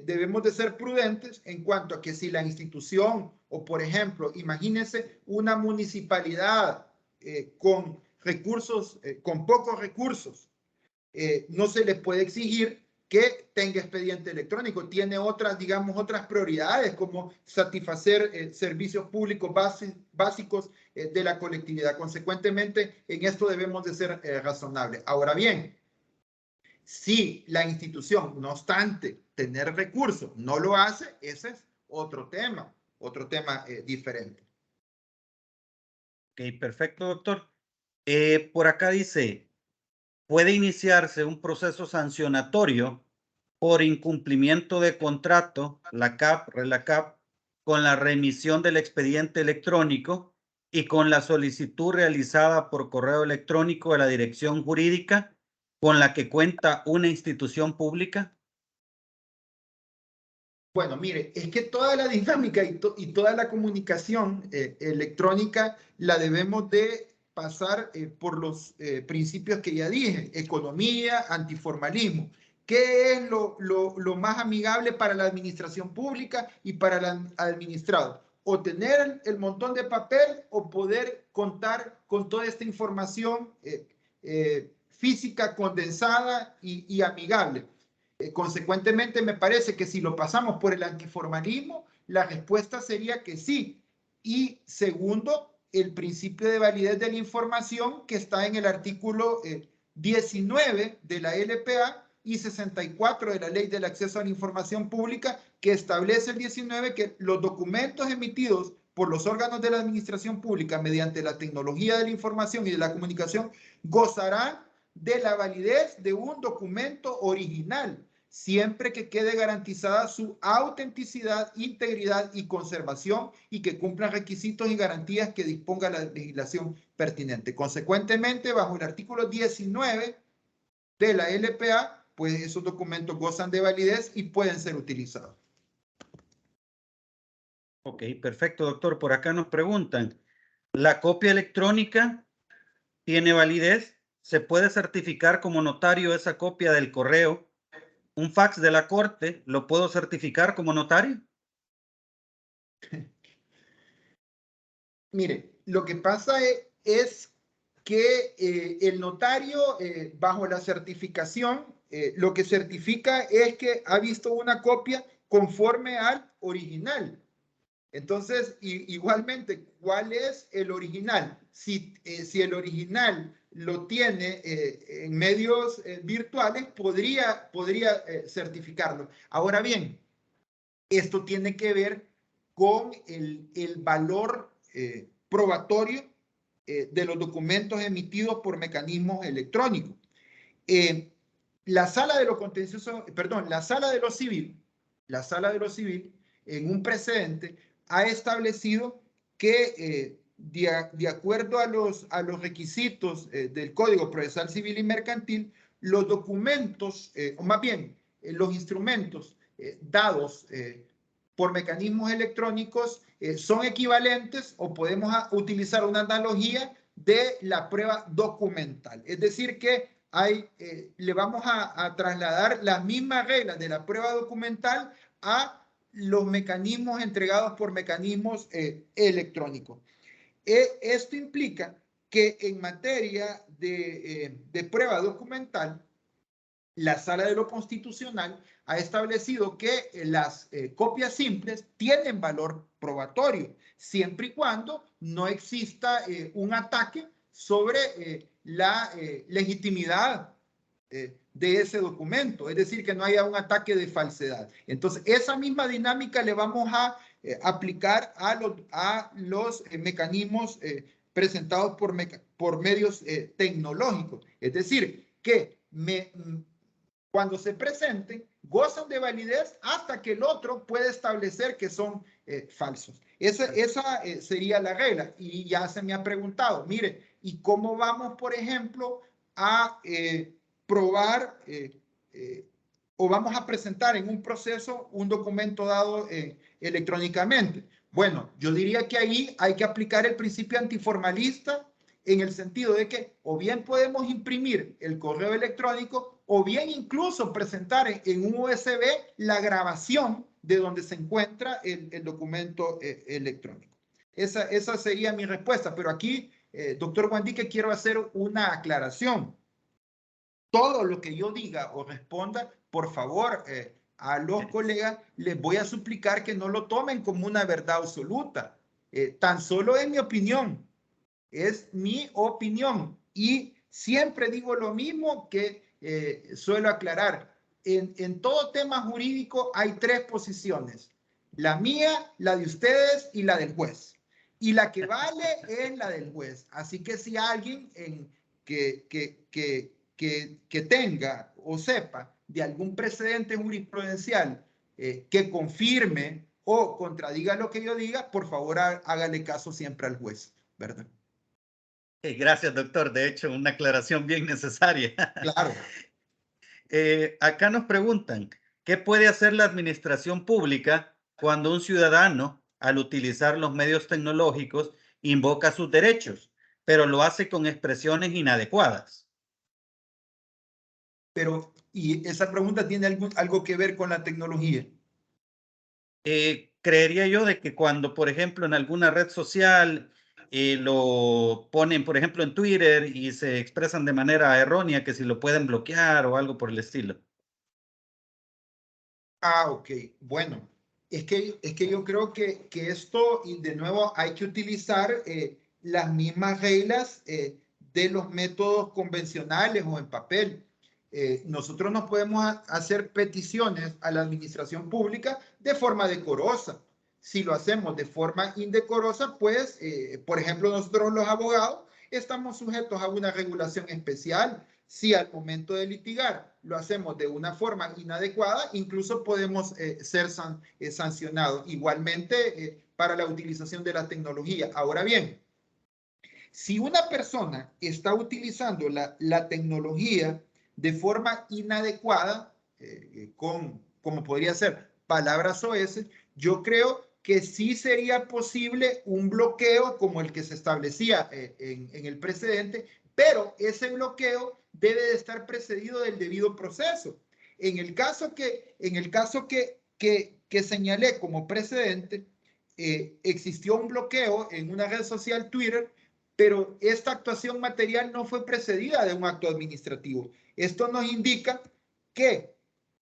debemos de ser prudentes en cuanto a que si la institución o, por ejemplo, imagínense una municipalidad con recursos, con pocos recursos, no se les puede exigir que tenga expediente electrónico. Tiene otras, digamos, otras prioridades como satisfacer servicios públicos básicos de la colectividad. Consecuentemente, en esto debemos de ser razonables. Ahora bien, si la institución, no obstante tener recursos, no lo hace, ese es otro tema diferente. Ok, perfecto, doctor. Por acá dice, ¿puede iniciarse un proceso sancionatorio por incumplimiento de contrato, la CAP, RELACAP, con la remisión del expediente electrónico y con la solicitud realizada por correo electrónico de la dirección jurídica con la que cuenta una institución pública? Bueno, mire, es que toda la dinámica y toda la comunicación electrónica la debemos de pasar por los principios que ya dije: economía, antiformalismo. ¿Qué es lo más amigable para la administración pública y para el administrado? O tener el montón de papel o poder contar con toda esta información física condensada y amigable. Consecuentemente, me parece que si lo pasamos por el antiformalismo, la respuesta sería que sí. Y segundo, el principio de validez de la información que está en el artículo 19 de la LPA y 64 de la Ley del Acceso a la Información Pública, que establece el 19 que los documentos emitidos por los órganos de la administración pública mediante la tecnología de la información y de la comunicación gozarán de la validez de un documento original, siempre que quede garantizada su autenticidad, integridad y conservación y que cumplan requisitos y garantías que disponga la legislación pertinente. Consecuentemente, bajo el artículo 19 de la LPA, pues esos documentos gozan de validez y pueden ser utilizados. Ok, perfecto, doctor. Por acá nos preguntan, ¿la copia electrónica tiene validez? ¿Se puede certificar como notario esa copia del correo? ¿Un fax de la corte lo puedo certificar como notario? Mire, lo que pasa es que el notario, bajo la certificación, lo que certifica es que ha visto una copia conforme al original. Entonces, igualmente, ¿cuál es el original? Si el original lo tiene en medios virtuales, podría certificarlo. Ahora bien, esto tiene que ver con el valor probatorio de los documentos emitidos por mecanismos electrónicos. La sala de lo contencioso, perdón, la sala de lo civil, en un precedente, ha establecido que de acuerdo a los requisitos del Código Procesal Civil y Mercantil, los documentos, o más bien, los instrumentos dados por mecanismos electrónicos son equivalentes o podemos utilizar una analogía de la prueba documental. Es decir, que le vamos a trasladar las mismas reglas de la prueba documental a los mecanismos entregados por mecanismos electrónicos. Esto implica que en materia de prueba documental, la Sala de lo Constitucional ha establecido que las copias simples tienen valor probatorio, siempre y cuando no exista un ataque sobre la legitimidad de ese documento, es decir, que no haya un ataque de falsedad. Entonces, esa misma dinámica le vamos a aplicar a los mecanismos presentados por medios tecnológicos. Es decir, que cuando se presenten, gozan de validez hasta que el otro puede establecer que son falsos. Esa sería la regla. Y ya se me ha preguntado, mire, ¿y cómo vamos, por ejemplo, a probar o vamos a presentar en un proceso un documento dado electrónicamente? Bueno, yo diría que ahí hay que aplicar el principio antiformalista en el sentido de que o bien podemos imprimir el correo electrónico o bien incluso presentar en un USB la grabación de donde se encuentra el documento electrónico. Esa sería mi respuesta, pero aquí, doctor Guandique, quiero hacer una aclaración. Todo lo que yo diga o responda, por favor, a los colegas, les voy a suplicar que no lo tomen como una verdad absoluta. Tan solo es mi opinión. Es mi opinión. Y siempre digo lo mismo que suelo aclarar. En todo tema jurídico hay tres posiciones. La mía, la de ustedes y la del juez. Y la que vale es la del juez. Así que si alguien que tenga o sepa de algún precedente jurisprudencial que confirme o contradiga lo que yo diga, por favor hágale caso siempre al juez, ¿verdad? Gracias, doctor. De hecho, una aclaración bien necesaria. Claro. Acá nos preguntan, ¿qué puede hacer la administración pública cuando un ciudadano, al utilizar los medios tecnológicos, invoca sus derechos, pero lo hace con expresiones inadecuadas? Pero, ¿y esa pregunta tiene algo que ver con la tecnología? Creería yo de que cuando, por ejemplo, en alguna red social lo ponen, por ejemplo, en Twitter y se expresan de manera errónea que si lo pueden bloquear o algo por el estilo. Ah, ok. Bueno, es que yo creo que esto, y de nuevo, hay que utilizar las mismas reglas de los métodos convencionales o en papel. Nosotros no podemos hacer peticiones a la administración pública de forma decorosa. Si lo hacemos de forma indecorosa, pues, por ejemplo, nosotros los abogados estamos sujetos a una regulación especial. Si al momento de litigar lo hacemos de una forma inadecuada, incluso podemos ser sancionados. Igualmente, para la utilización de la tecnología. Ahora bien, si una persona está utilizando la tecnología de forma inadecuada, como podría ser palabras soeces, yo creo que sí sería posible un bloqueo como el que se establecía en el precedente, pero ese bloqueo debe de estar precedido del debido proceso. En el caso que señalé como precedente, existió un bloqueo en una red social, Twitter, pero esta actuación material no fue precedida de un acto administrativo. Esto nos indica que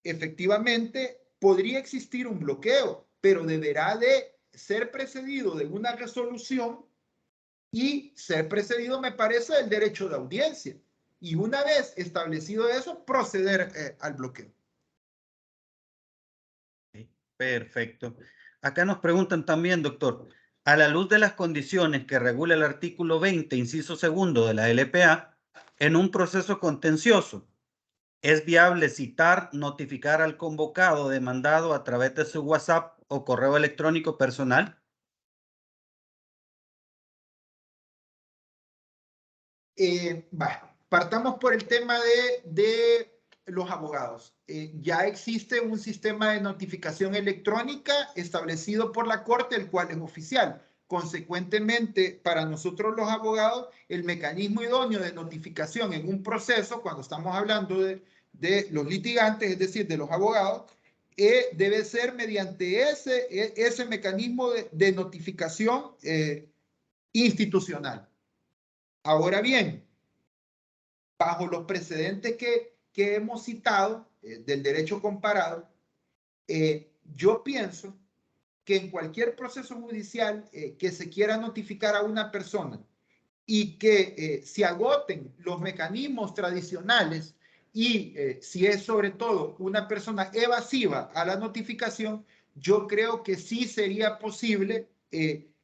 efectivamente podría existir un bloqueo, pero deberá de ser precedido de una resolución y ser precedido, me parece, del derecho de audiencia. Y una vez establecido eso, proceder al bloqueo. Perfecto. Acá nos preguntan también, doctor, a la luz de las condiciones que regula el artículo 20, inciso segundo de la LPA, en un proceso contencioso, ¿es viable citar, notificar al convocado demandado a través de su WhatsApp o correo electrónico personal? Partamos por el tema de los abogados. Ya existe un sistema de notificación electrónica establecido por la Corte, el cual es oficial. Consecuentemente, para nosotros los abogados, el mecanismo idóneo de notificación en un proceso, cuando estamos hablando de los litigantes, es decir, de los abogados, debe ser mediante ese mecanismo de notificación institucional. Ahora bien, bajo los precedentes que hemos citado del derecho comparado, yo pienso que en cualquier proceso judicial que se quiera notificar a una persona y que se agoten los mecanismos tradicionales y si es sobre todo una persona evasiva a la notificación, yo creo que sí sería posible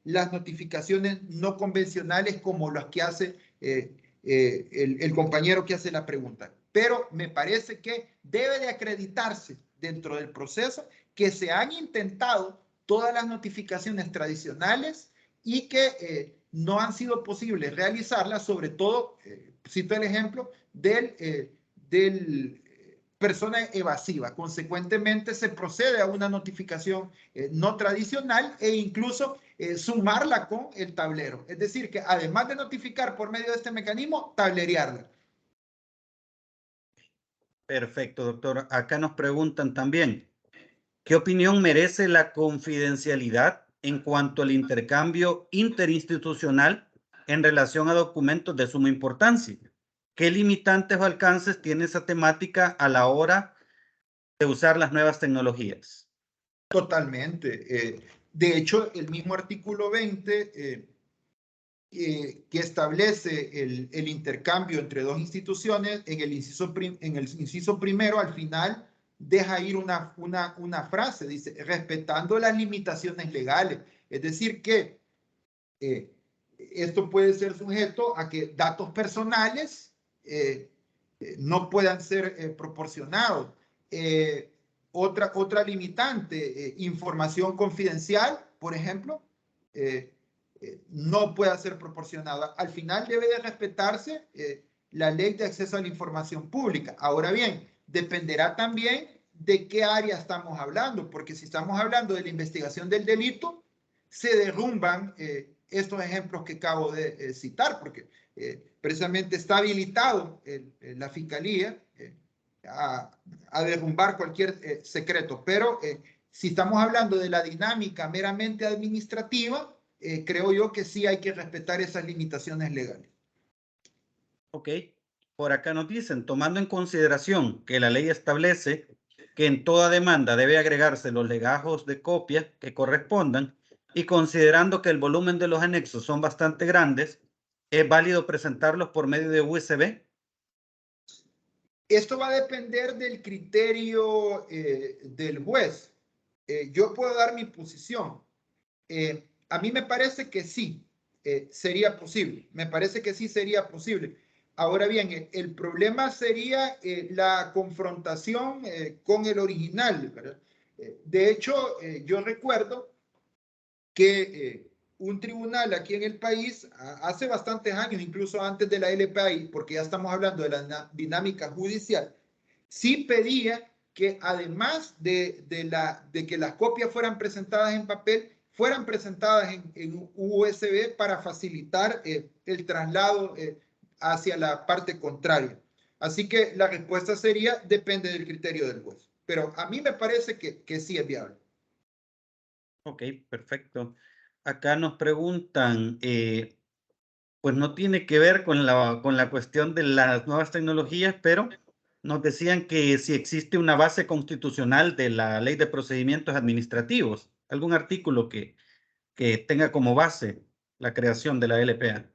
las notificaciones no convencionales como las que hace el compañero que hace la pregunta. Pero me parece que debe de acreditarse dentro del proceso que se han intentado todas las notificaciones tradicionales y que no han sido posibles realizarlas, sobre todo, cito el ejemplo, del persona evasiva. Consecuentemente, se procede a una notificación no tradicional e incluso sumarla con el tablero. Es decir, que además de notificar por medio de este mecanismo, tablerearla. Perfecto, doctor. Acá nos preguntan también, ¿qué opinión merece la confidencialidad en cuanto al intercambio interinstitucional en relación a documentos de suma importancia? ¿Qué limitantes o alcances tiene esa temática a la hora de usar las nuevas tecnologías? Totalmente. De hecho, el mismo artículo 20 que establece el intercambio entre dos instituciones, en el inciso primero, al final, deja ir una frase, dice, respetando las limitaciones legales. Es decir, que esto puede ser sujeto a que datos personales no puedan ser proporcionados. Otra limitante, información confidencial, por ejemplo, no pueda ser proporcionada. Al final debe de respetarse la ley de acceso a la información pública. Ahora bien, dependerá también de qué área estamos hablando, porque si estamos hablando de la investigación del delito, se derrumban estos ejemplos que acabo de citar, porque precisamente está habilitado la Fiscalía a derrumbar cualquier secreto. Pero si estamos hablando de la dinámica meramente administrativa, creo yo que sí hay que respetar esas limitaciones legales. Ok, por acá nos dicen, tomando en consideración que la ley establece que en toda demanda debe agregarse los legajos de copia que correspondan y considerando que el volumen de los anexos son bastante grandes, ¿es válido presentarlos por medio de USB? Esto va a depender del criterio del juez. Yo puedo dar mi posición. A mí me parece que sí, sería posible. Me parece que sí sería posible. Ahora bien, el problema sería la confrontación con el original, ¿verdad? De hecho, yo recuerdo que un tribunal aquí en el país, hace bastantes años, incluso antes de la LPI, porque ya estamos hablando de la dinámica judicial, sí pedía que además de que las copias fueran presentadas en papel, fueran presentadas en USB para facilitar el traslado hacia la parte contraria. Así que la respuesta sería, depende del criterio del juez. Pero a mí me parece que sí es viable. Ok, perfecto. Acá nos preguntan, pues no tiene que ver con la cuestión de las nuevas tecnologías, pero nos decían que si existe una base constitucional de la Ley de Procedimientos Administrativos, algún artículo que tenga como base la creación de la LPA.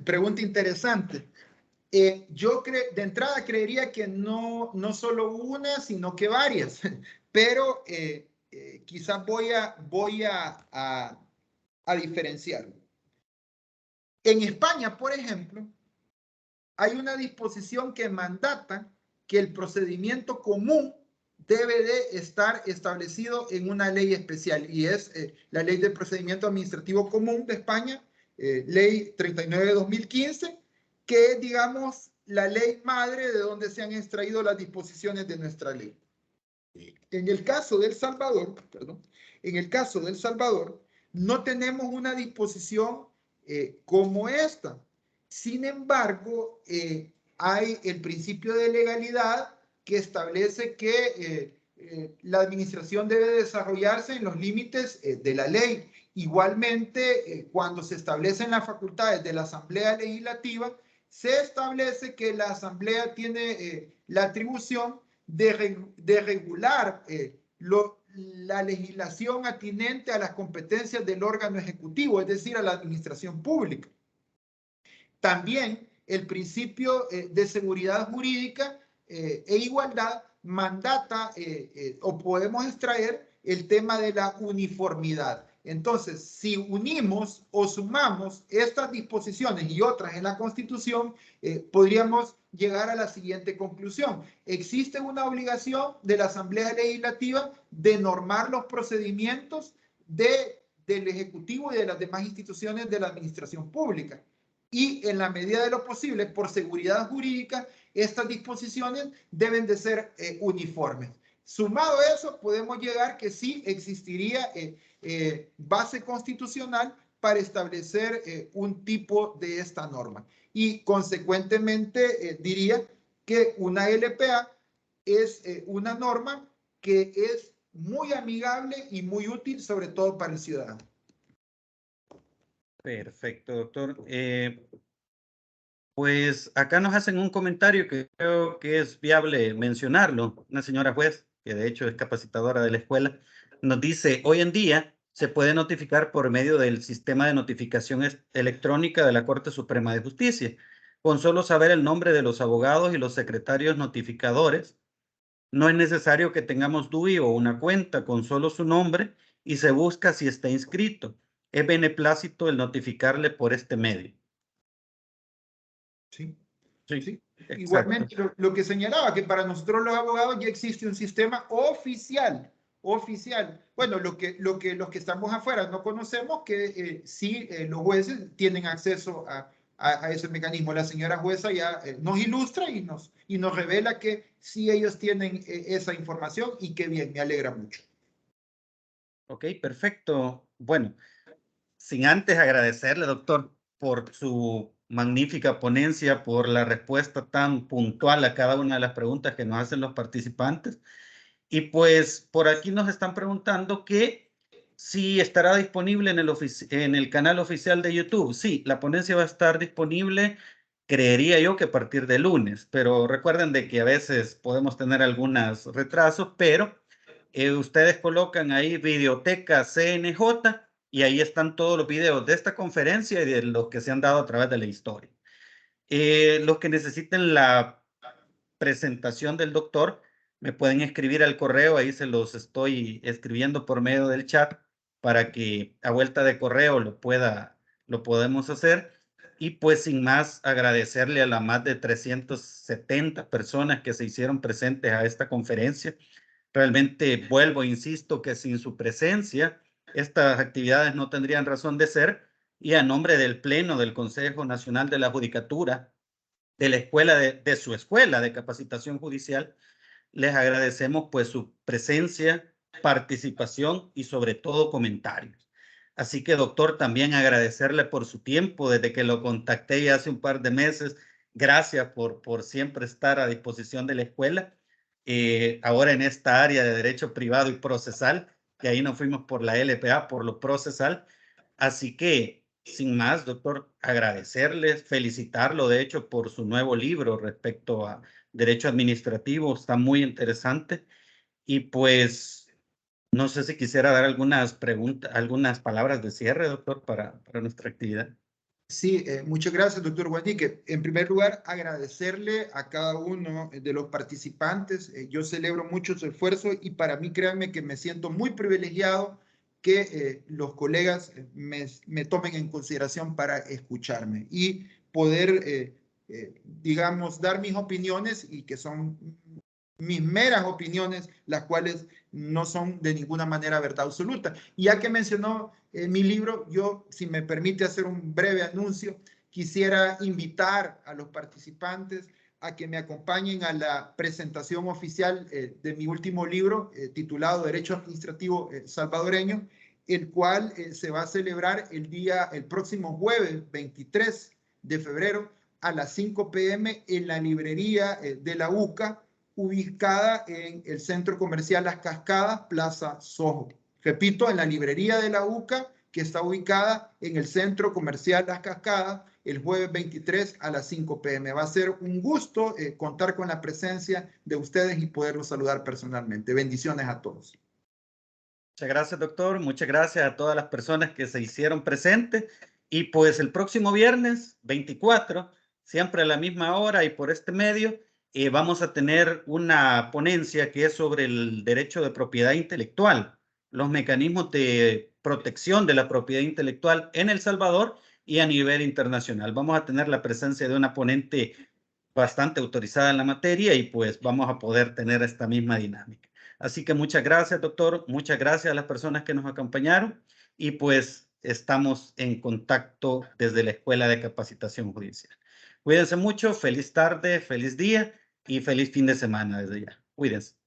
Pregunta interesante. Yo de entrada creería que no, no solo una, sino que varias, pero quizás voy a diferenciarlo. En España, por ejemplo, hay una disposición que mandata que el procedimiento común debe de estar establecido en una ley especial y es la Ley de Procedimiento Administrativo Común de España, Ley 39 de 2015, que es, digamos, la ley madre de donde se han extraído las disposiciones de nuestra ley. En el caso de El Salvador, perdón, en el caso de El Salvador, no tenemos una disposición como esta. Sin embargo, hay el principio de legalidad que establece que la administración debe desarrollarse en los límites de la ley. Igualmente, cuando se establecen las facultades de la Asamblea Legislativa, se establece que la Asamblea tiene la atribución de regular la legislación atinente a las competencias del órgano ejecutivo, es decir, a la administración pública. También el principio de seguridad jurídica e igualdad mandata o podemos extraer el tema de la uniformidad. Entonces, si unimos o sumamos estas disposiciones y otras en la Constitución, podríamos llegar a la siguiente conclusión. Existe una obligación de la Asamblea Legislativa de normar los procedimientos del Ejecutivo y de las demás instituciones de la administración pública. Y en la medida de lo posible, por seguridad jurídica, estas disposiciones deben de ser uniformes. Sumado a eso, podemos llegar que sí existiría base constitucional para establecer un tipo de esta norma. Y consecuentemente diría que una LPA es una norma que es muy amigable y muy útil, sobre todo para el ciudadano. Perfecto, doctor. Pues acá nos hacen un comentario que creo que es viable mencionarlo. Una señora juez, que de hecho es capacitadora de la escuela, nos dice, hoy en día se puede notificar por medio del sistema de notificación electrónica de la Corte Suprema de Justicia, con solo saber el nombre de los abogados y los secretarios notificadores. No es necesario que tengamos DUI o una cuenta, con solo su nombre y se busca si está inscrito. Es beneplácito el notificarle por este medio. Sí, Sí, sí. exacto. Igualmente, lo que señalaba, que para nosotros los abogados ya existe un sistema oficial. Bueno, los que estamos afuera no conocemos que sí los jueces tienen acceso a ese mecanismo. La señora jueza ya nos ilustra y nos revela que sí ellos tienen esa información y qué bien, me alegra mucho. Ok, perfecto. Bueno, sin antes agradecerle, doctor, por su magnífica ponencia, por la respuesta tan puntual a cada una de las preguntas que nos hacen los participantes. Y pues por aquí nos están preguntando que Sí, estará disponible en el canal oficial de YouTube. Sí, la ponencia va a estar disponible, creería yo que a partir de lunes, pero recuerden de que a veces podemos tener algunos retrasos, pero ustedes colocan ahí Videoteca CNJ y ahí están todos los videos de esta conferencia y de los que se han dado a través de la historia. Los que necesiten la presentación del doctor, me pueden escribir al correo, ahí se los estoy escribiendo por medio del chat para que a vuelta de correo lo podemos hacer. Y pues sin más, agradecerle a las más de 370 personas que se hicieron presentes a esta conferencia. Realmente vuelvo, insisto, que sin su presencia, estas actividades no tendrían razón de ser. Y a nombre del Pleno del Consejo Nacional de la Judicatura, de la escuela, de su escuela de capacitación judicial, les agradecemos pues su presencia, participación y sobre todo comentarios. Así que, doctor, también agradecerle por su tiempo desde que lo contacté ya hace un par de meses. Gracias por siempre estar a disposición de la escuela. Ahora en esta área de derecho privado y procesal, que ahí nos fuimos por la LPA, por lo procesal. Así que, sin más, doctor, agradecerles, felicitarlo, de hecho, por su nuevo libro respecto a derecho administrativo, está muy interesante. Y pues, no sé si quisiera dar algunas preguntas, algunas palabras de cierre, doctor, para nuestra actividad. Sí, muchas gracias, doctor Guandique. En primer lugar, agradecerle a cada uno de los participantes. Yo celebro mucho su esfuerzo y para mí, créanme que me siento muy privilegiado que los colegas me tomen en consideración para escucharme y poder, digamos, dar mis opiniones y que son mis meras opiniones, las cuales no son de ninguna manera verdad absoluta. Y ya que mencionó mi libro, yo, si me permite hacer un breve anuncio, quisiera invitar a los participantes a que me acompañen a la presentación oficial de mi último libro, titulado Derecho Administrativo Salvadoreño, el cual se va a celebrar el próximo jueves 23 de febrero a las 5 p.m. en la librería de la UCA, ubicada en el Centro Comercial Las Cascadas, Plaza Soho. Repito, en la librería de la UCA, que está ubicada en el Centro Comercial Las Cascadas, el jueves 23 a las 5 p.m. Va a ser un gusto contar con la presencia de ustedes y poderlos saludar personalmente. Bendiciones a todos. Muchas gracias, doctor. Muchas gracias a todas las personas que se hicieron presentes. Y pues el próximo viernes 24, siempre a la misma hora y por este medio, vamos a tener una ponencia que es sobre el derecho de propiedad intelectual, los mecanismos de protección de la propiedad intelectual en El Salvador y a nivel internacional. Vamos a tener la presencia de una ponente bastante autorizada en la materia y pues vamos a poder tener esta misma dinámica. Así que muchas gracias, doctor. Muchas gracias a las personas que nos acompañaron y pues estamos en contacto desde la Escuela de Capacitación Judicial. Cuídense mucho, feliz tarde, feliz día y feliz fin de semana desde ya. Cuídense.